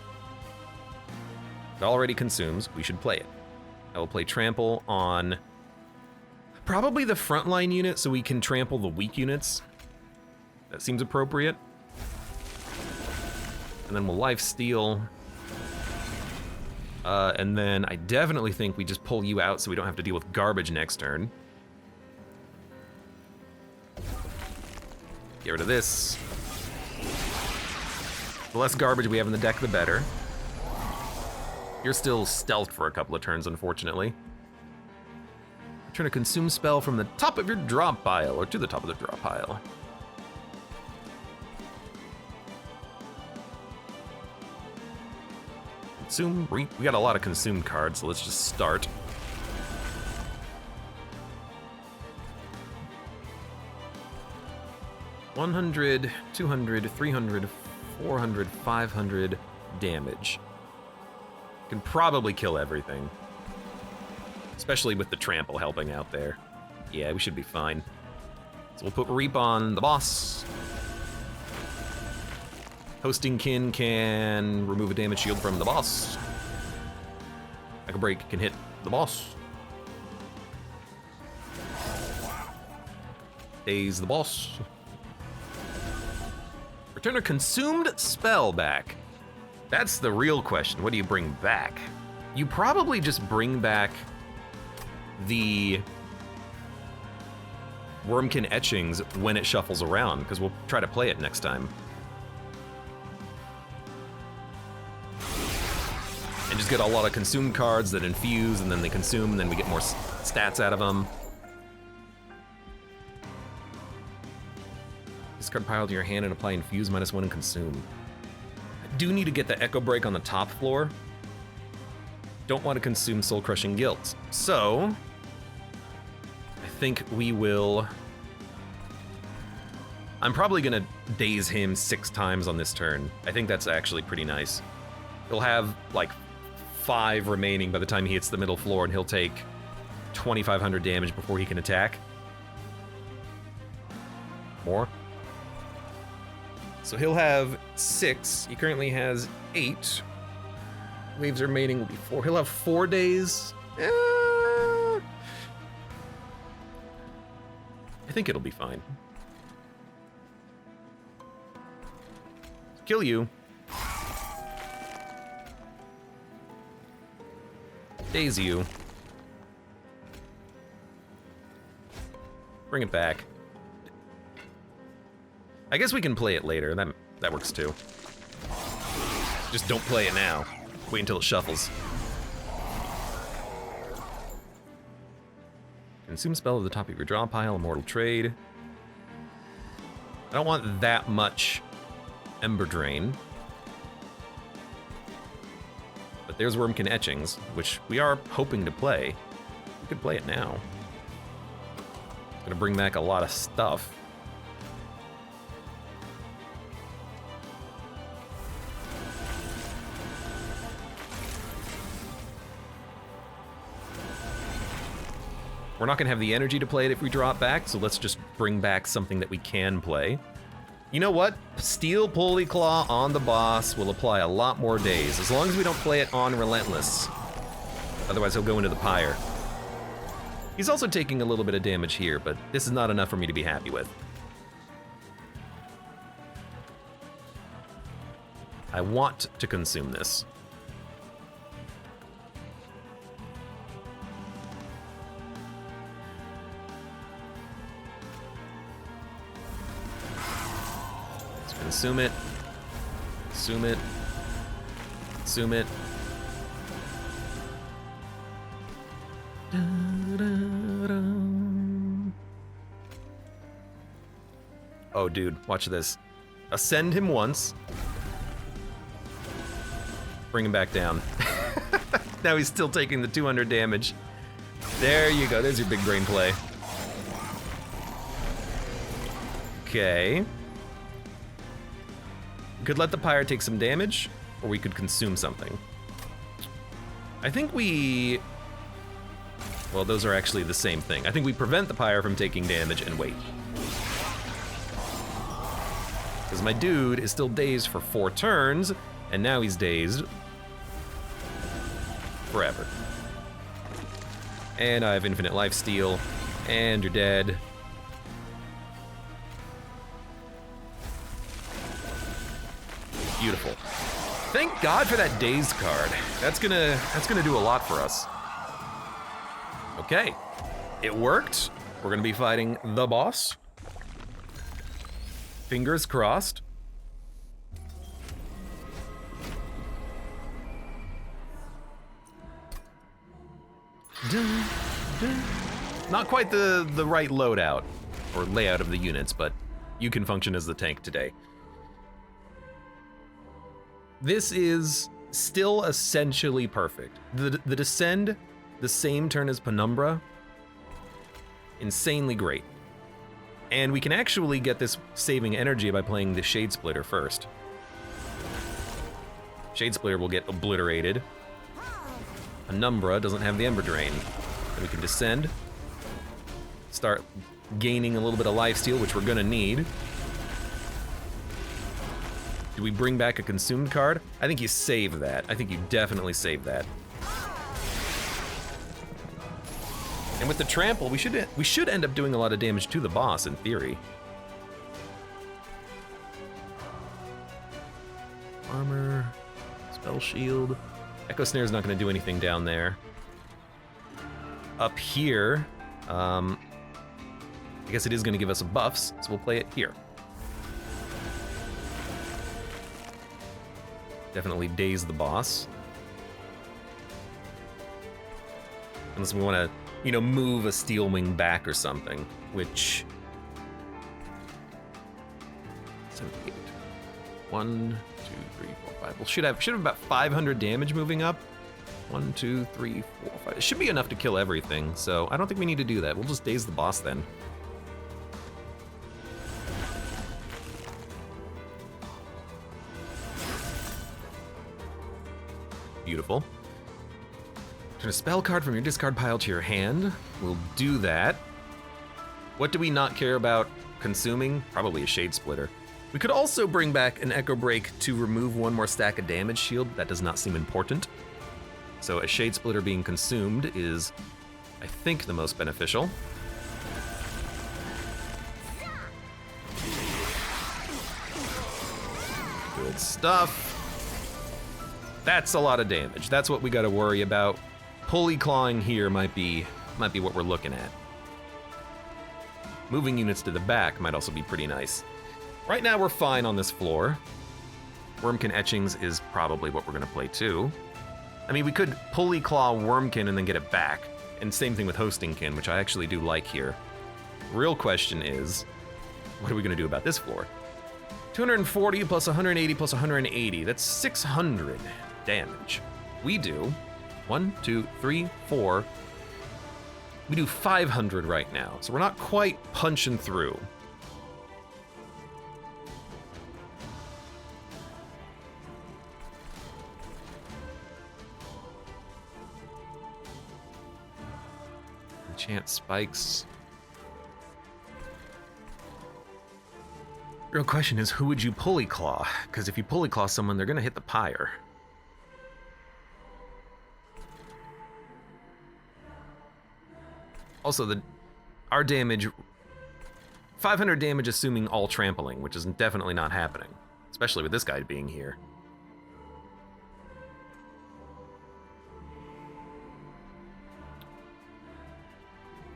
It already consumes. We should play it. I will play Trample on probably the frontline unit so we can trample the weak units. That seems appropriate. And then we'll Lifesteal. And then I definitely think we just pull you out so we don't have to deal with garbage next turn. Get rid of this. The less garbage we have in the deck, the better. You're still stealthed for a couple of turns, unfortunately. Turn a consume spell from the top of your drop pile, or to the top of the drop pile. Consume, we got a lot of consumed cards, so let's just start. $100, $200, $300, $400, $500 damage. Can probably kill everything. especially with the trample helping out there. Yeah, we should be fine. So we'll put Reap on the boss. Hosting Kin can remove a damage shield from the boss. Echo Break can hit the boss. Daze the boss. Return a consumed spell back. That's the real question. What do you bring back? You probably just bring back the Wormkin etchings when it shuffles around, because we'll try to play it next time. And just get a lot of consumed cards that infuse, and then they consume, and then we get more stats out of them. Discard pile to your hand and apply infuse -1 and consume. I do need to get the Echo Break on the top floor. Don't want to consume Soul Crushing Guilt. So, I think we will... I'm probably gonna daze him 6 times on this turn. I think that's actually pretty nice. He'll have like 5 remaining by the time he hits the middle floor, and he'll take 2,500 damage before he can attack. More. So he'll have 6. He currently has 8. Waves remaining will be 4. He'll have 4 days. I think it'll be fine. Kill you. Daze you. Bring it back. I guess we can play it later. That works too. Just don't play it now. Wait until it shuffles. Consume spell at the top of your draw pile, Immortal Trade. I don't want that much Ember Drain. But there's Wormkin Etchings, which we are hoping to play. We could play it now. It's gonna bring back a lot of stuff. We're not gonna have the energy to play it if we draw it back, so let's just bring back something that we can play. You know what? Steel Pulley Claw on the boss will apply a lot more days, as long as we don't play it on Relentless. Otherwise he'll go into the Pyre. He's also taking a little bit of damage here, but this is not enough for me to be happy with. I want to consume this. Consume it. Consume it. Consume it. Oh, dude, watch this. Ascend him once. Bring him back down. Now he's still taking the 200 damage. There you go. There's your big brain play. Okay. We could let the Pyre take some damage, or we could consume something. I think we... Well, those are actually the same thing. I think we prevent the Pyre from taking damage and wait. Because my dude is still dazed for 4 turns, and now he's dazed forever. And I have infinite lifesteal, and you're dead. Beautiful. Thank God for that dazed card. That's gonna do a lot for us. Okay, it worked. We're gonna be fighting the boss. Fingers crossed. Not quite the right loadout or layout of the units, but you can function as the tank today. This is still essentially perfect. The Descend, the same turn as Penumbra, insanely great. And we can actually get this saving energy by playing the Shade Splitter first. Shade Splitter will get obliterated. Penumbra doesn't have the Ember Drain. Then we can descend. Start gaining a little bit of lifesteal, which we're gonna need. Do we bring back a consumed card? I think you save that. I think you definitely save that. And with the trample, we should end up doing a lot of damage to the boss in theory. Armor, spell shield. Echo Snare's not going to do anything down there. Up here, I guess it is going to give us buffs, so we'll play it here. Definitely daze the boss. Unless we want to, you know, move a Steel Wing back or something, which... 78. 1, 2, 3, 4, 5. Well, should have about 500 damage moving up. 1, 2, 3, 4, 5. It should be enough to kill everything, so I don't think we need to do that. We'll just daze the boss then. Beautiful. Turn a spell card from your discard pile to your hand. We'll do that. What do we not care about consuming? Probably a Shade Splitter. We could also bring back an Echo Break to remove one more stack of damage shield. That does not seem important. So a Shade Splitter being consumed is, I think, the most beneficial. Good stuff. That's a lot of damage. That's what we gotta worry about. Pulley clawing here might be what we're looking at. Moving units to the back might also be pretty nice. Right now we're fine on this floor. Wormkin Etchings is probably what we're gonna play too. I mean, we could pulley claw Wormkin and then get it back. And same thing with Hostingkin, which I actually do like here. Real question is, what are we gonna do about this floor? 240 plus 180 plus 180, that's 600 damage. We do 1, 2, 3, 4. We do 500 right now, so we're not quite punching through. Enchant spikes. Real question is, who would you pulley claw? Because if you pulley claw someone, they're gonna hit the pyre. Also, our damage, 500 damage assuming all trampling, which is definitely not happening, especially with this guy being here.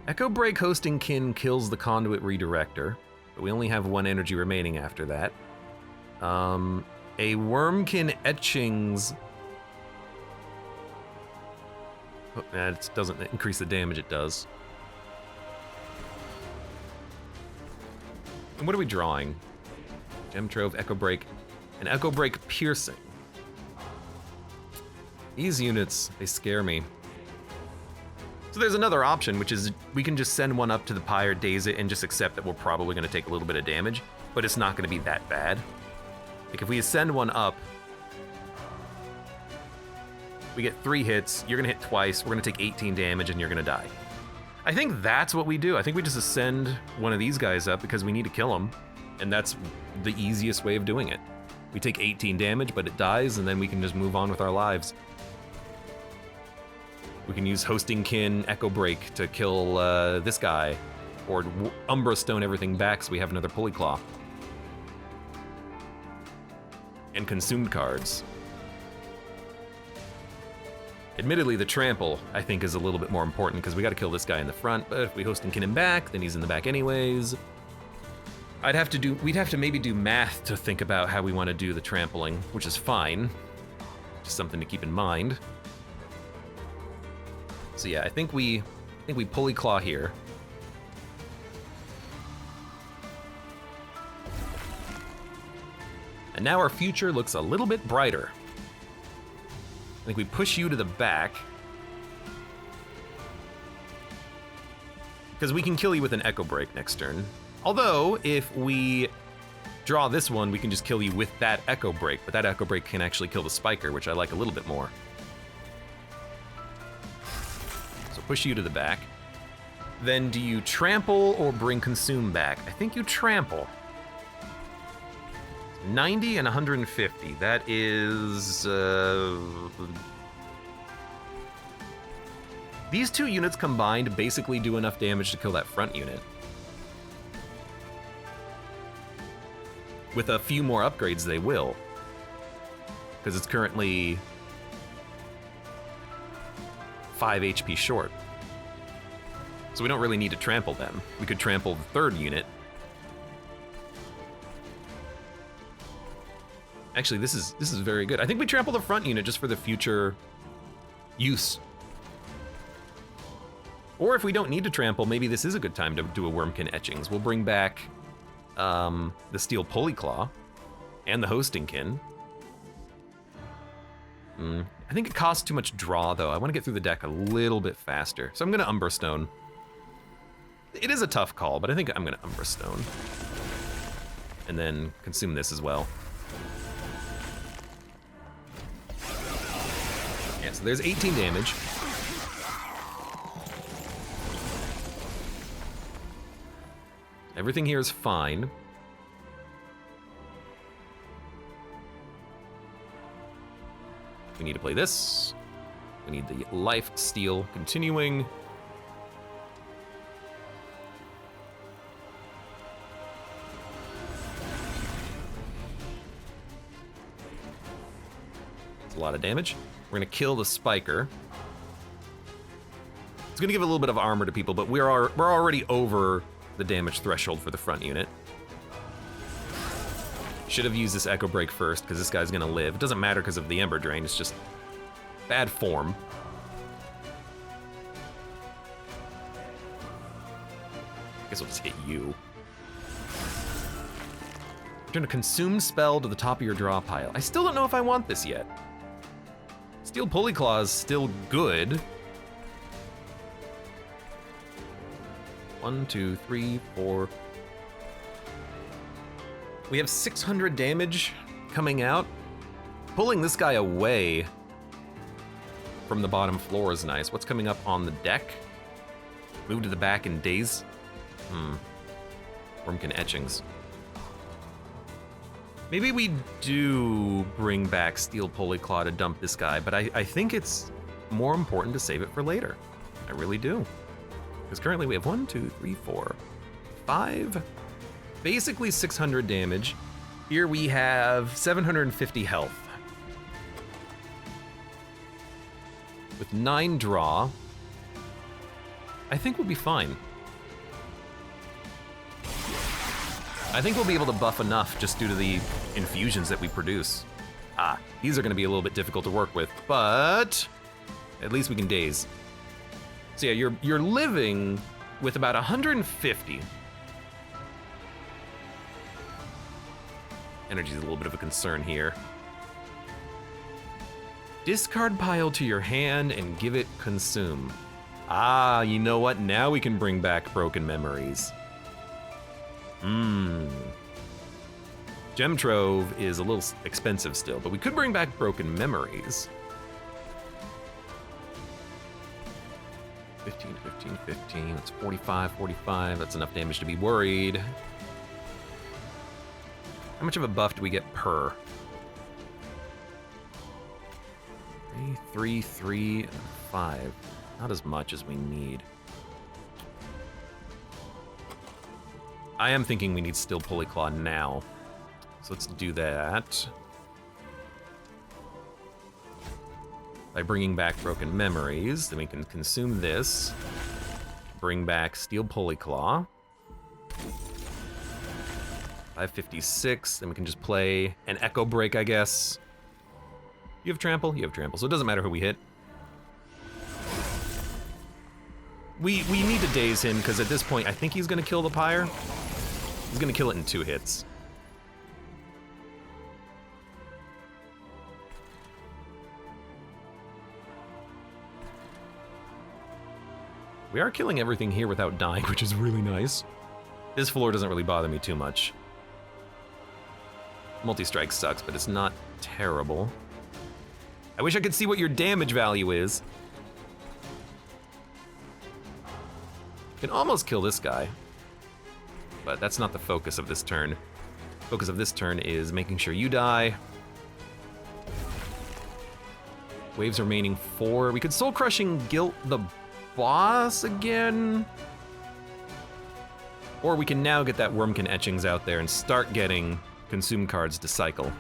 Echo Break Hostingkin kills the Conduit Redirector, but we only have 1 energy remaining after that. A Wormkin Etchings... Oh, it doesn't increase the damage it does. And what are we drawing? Gem Trove, Echo Break, and Echo Break Piercing. These units, they scare me. So there's another option, which is we can just send one up to the pyre, daze it, and just accept that we're probably going to take a little bit of damage, but it's not going to be that bad. Like if we send one up, we get 3 hits, you're going to hit twice, we're going to take 18 damage, and you're going to die. I think that's what we do. I think we just ascend one of these guys up because we need to kill him, and that's the easiest way of doing it. We take 18 damage, but it dies, and then we can just move on with our lives. We can use Hostingkin Echo Break to kill this guy, or Umbra Stone everything back so we have another Pulley Claw. And consumed cards. Admittedly, the trample, I think, is a little bit more important because we got to kill this guy in the front, but if we Hostingkin him back, then he's in the back anyways. We'd have to maybe do math to think about how we want to do the trampling, which is fine. Just something to keep in mind. So yeah, I think we Pulley Claw here. And now our future looks a little bit brighter. I think we push you to the back. Because we can kill you with an Echo Break next turn. Although, if we draw this one, we can just kill you with that Echo Break, but that Echo Break can actually kill the Spiker, which I like a little bit more. So push you to the back. Then do you trample or bring consume back? I think you trample. 90 and 150. That is... These two units combined basically do enough damage to kill that front unit. With a few more upgrades, they will. Because it's currently 5 HP short. So we don't really need to trample them. We could trample the third unit. Actually, this is very good. I think we trample the front unit just for the future use. Or if we don't need to trample, maybe this is a good time to do a Wormkin Etchings. We'll bring back the Steel Polyclaw and the Hostingkin. I think it costs too much draw, though. I want to get through the deck a little bit faster. So I'm going to Umberstone. It is a tough call, but I think I'm going to Umberstone. And then consume this as well. Yeah, so there's 18 damage. Everything here is fine. We need to play this. We need the life steal continuing. It's a lot of damage. We're gonna kill the Spiker. It's gonna give a little bit of armor to people, but we're already over the damage threshold for the front unit. Should have used this Echo Break first, because this guy's gonna live. It doesn't matter because of the Ember Drain, it's just bad form. Guess we'll just hit you. Return a consumed spell to the top of your draw pile. I still don't know if I want this yet. Steel Polyclaw is still good. 1, 2, 3, 4. We have 600 damage coming out. Pulling this guy away from the bottom floor is nice. What's coming up on the deck? Move to the back and daze. Wormkin Etchings. Maybe we do bring back Steel Polyclaw to dump this guy, but I think it's more important to save it for later. I really do. Because currently we have 1, 2, 3, 4, 5, basically 600 damage. Here we have 750 health. With 9 draw, I think we'll be fine. I think we'll be able to buff enough just due to the infusions that we produce. These are gonna be a little bit difficult to work with, but at least we can daze. So yeah, you're living with about 150. Energy's a little bit of a concern here. Discard pile to your hand and give it consume. You know what? Now we can bring back Broken Memories. Gem Trove is a little expensive still, but we could bring back Broken Memories. 15, 15, 15, that's 45, 45, that's enough damage to be worried. How much of a buff do we get per? 3, 3, 3, and 5. Not as much as we need. I am thinking we need Steel Polyclaw now. So let's do that. By bringing back Broken Memories, then we can consume this. Bring back Steel Polyclaw. 556, then we can just play an Echo Break, I guess. You have Trample? You have Trample, so it doesn't matter who we hit. We need to daze him, because at this point, I think he's gonna kill the Pyre. He's gonna kill it in 2 hits. We are killing everything here without dying, which is really nice. This floor doesn't really bother me too much. Multi-strike sucks, but it's not terrible. I wish I could see what your damage value is. Can almost kill this guy. But that's not the focus of this turn. Focus of this turn is making sure you die. Waves remaining 4. We could Soul Crushing Guilt the boss again. Or we can now get that Wormkin Etchings out there and start getting consume cards to cycle.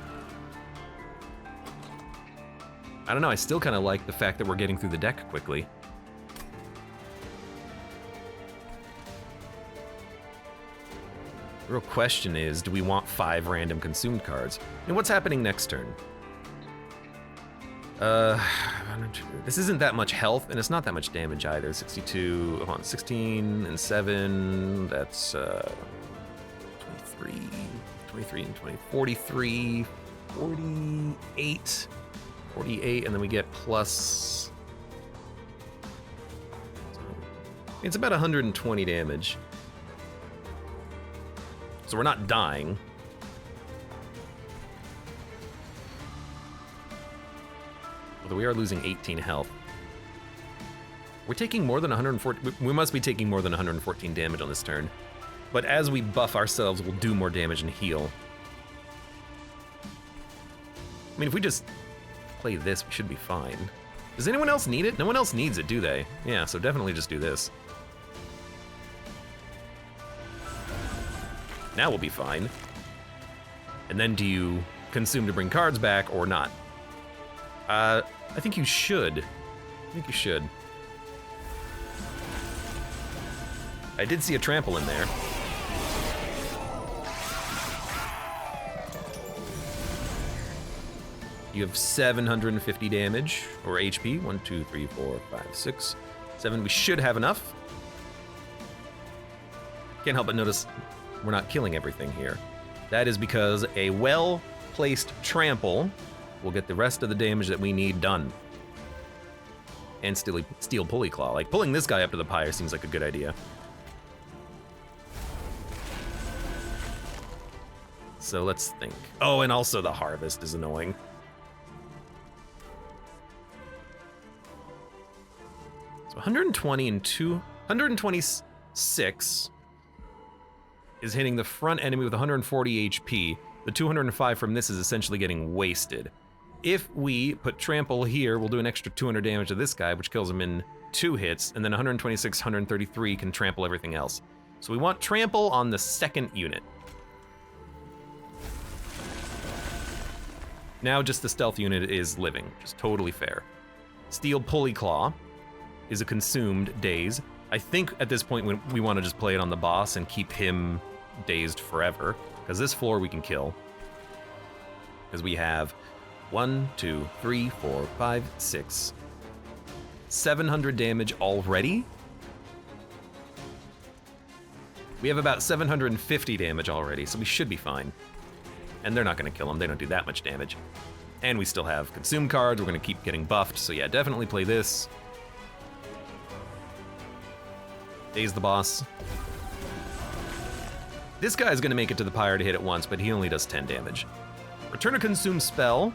I don't know, I still kind of like the fact that we're getting through the deck quickly. The real question is, do we want 5 random consumed cards? And what's happening next turn? This isn't that much health, and it's not that much damage either. 62, hold on, 16 and 7, that's 23 and 20, 43, 48, 48, and then we get plus... It's about 120 damage. So we're not dying. Although we are losing 18 health. We're taking more than 114, we must be taking more than 114 damage on this turn. But as we buff ourselves, we'll do more damage and heal. I mean, if we just play this, we should be fine. Does anyone else need it? No one else needs it, do they? Yeah, so definitely just do this. Now we'll be fine. And then do you consume to bring cards back or not? I think you should. I think you should. I did see a trample in there. You have 750 damage, or HP. 1, 2, 3, 4, 5, 6, 7. We should have enough. Can't help but notice we're not killing everything here. That is because a well-placed trample will get the rest of the damage that we need done. And steal Pulley Claw. Like, pulling this guy up to the pyre seems like a good idea. So let's think. Oh, and also the Harvest is annoying. So 120 and 126 is hitting the front enemy with 140 HP. The 205 from this is essentially getting wasted. If we put Trample here, we'll do an extra 200 damage to this guy, which kills him in 2 hits, and then 126, 133 can trample everything else. So we want Trample on the second unit. Now just the stealth unit is living, which is totally fair. Steal Pulley Claw is a consumed daze. I think at this point we want to just play it on the boss and keep him dazed forever, because this floor we can kill. Because we have 1, 2, 3, 4, 5, 6, 700 damage already. We have about 750 damage already, so we should be fine. And they're not going to kill him, they don't do that much damage. And we still have consume cards, we're going to keep getting buffed, so yeah, definitely play this. Daze the boss. This guy's going to make it to the pyre to hit it once, but he only does 10 damage. Return a consume spell.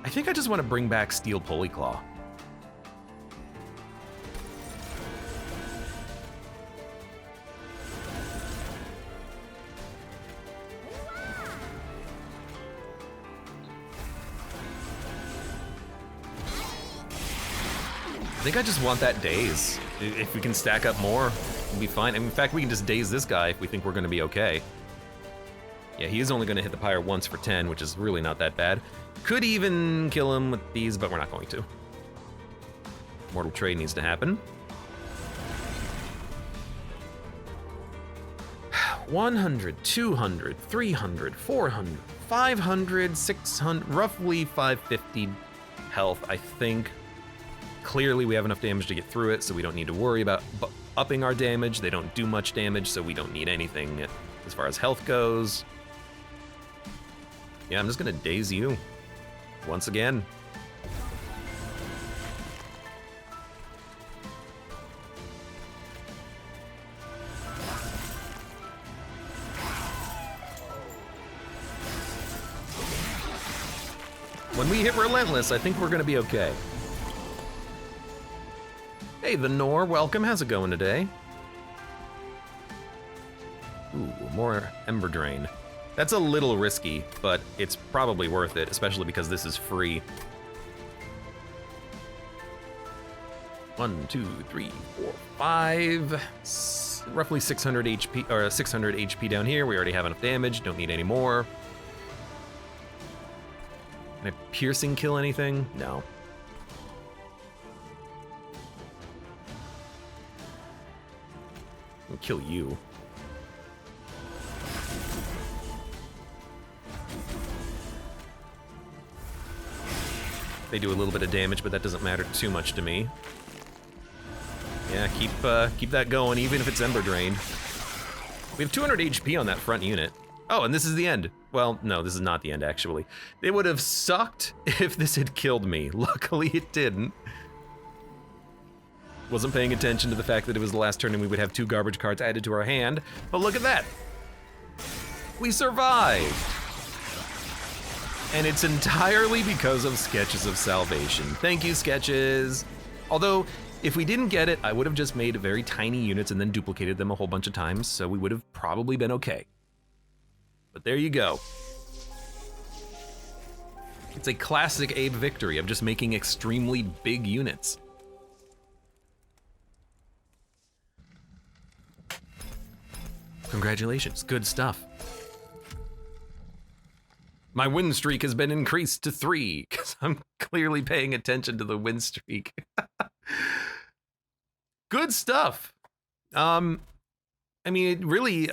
I think I just want to bring back Steal Pulley Claw. I think I just want that daze. If we can stack up more, we'll be fine. In fact, we can just daze this guy if we think we're going to be okay. Yeah, he is only going to hit the pyre once for 10, which is really not that bad. Could even kill him with these, but we're not going to. Mortal Trade needs to happen. 100, 200, 300, 400, 500, 600, roughly 550 health, I think. Clearly, we have enough damage to get through it, so we don't need to worry about upping our damage. They don't do much damage, so we don't need anything as far as health goes. Yeah, I'm just gonna daze you once again. When we hit Relentless, I think we're gonna be okay. Hey, the Nor, welcome. How's it going today? Ooh, more Ember Drain. That's a little risky, but it's probably worth it, especially because this is free. 1, 2, 3, 4, 5. Roughly 600 HP, or 600 HP down here. We already have enough damage. Don't need any more. Can I piercing kill anything? No. I'll kill you. They do a little bit of damage, but that doesn't matter too much to me. Yeah, keep that going, even if it's Ember Drained. We have 200 HP on that front unit. Oh, and this is the end. Well, no, this is not the end, actually. It would have sucked if this had killed me. Luckily, it didn't. Wasn't paying attention to the fact that it was the last turn and we would have 2 garbage cards added to our hand. But look at that. We survived. And it's entirely because of Sketches of Salvation. Thank you, Sketches. Although, if we didn't get it, I would have just made very tiny units and then duplicated them a whole bunch of times, so we would have probably been okay. But there you go. It's a classic Abe victory of just making extremely big units. Congratulations, good stuff. My win streak has been increased to 3, because I'm clearly paying attention to the win streak. Good stuff. I mean, it really,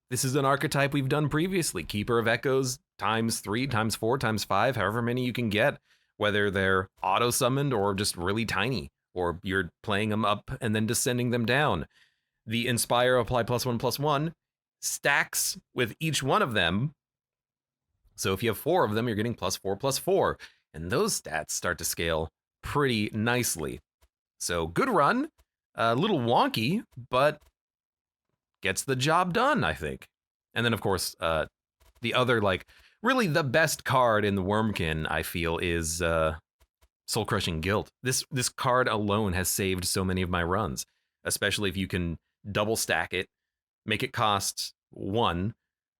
this is an archetype we've done previously. Keeper of Echoes times 3, times 4, times 5, however many you can get, whether they're auto-summoned or just really tiny, or you're playing them up and then just sending them down. The Inspire, apply +1/+1, stacks with each one of them. So if you have 4 of them, you're getting +4/+4. And those stats start to scale pretty nicely. So good run, a little wonky, but gets the job done, I think. And then, of course, the other, like, really the best card in the Wormkin, I feel, is Soul Crushing Guilt. This card alone has saved so many of my runs, especially if you can double stack it, make it cost 1,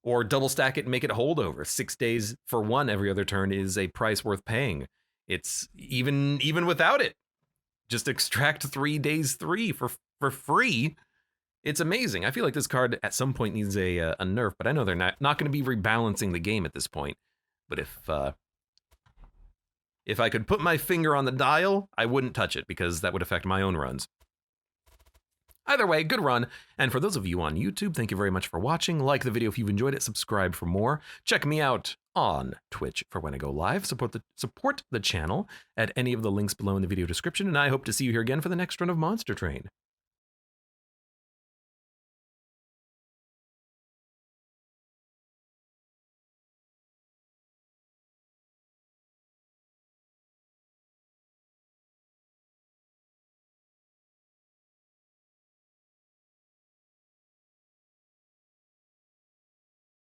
or double stack it and make it a holdover. 6 days for 1 every other turn is a price worth paying. It's even without it. Just extract 3 days 3 for free. It's amazing. I feel like this card at some point needs a nerf, but I know they're not going to be rebalancing the game at this point. But if I could put my finger on the dial, I wouldn't touch it because that would affect my own runs. Either way, good run. And for those of you on YouTube, thank you very much for watching. Like the video if you've enjoyed it, subscribe for more. Check me out on Twitch for when I go live. Support the channel at any of the links below in the video description, and I hope to see you here again for the next run of Monster Train.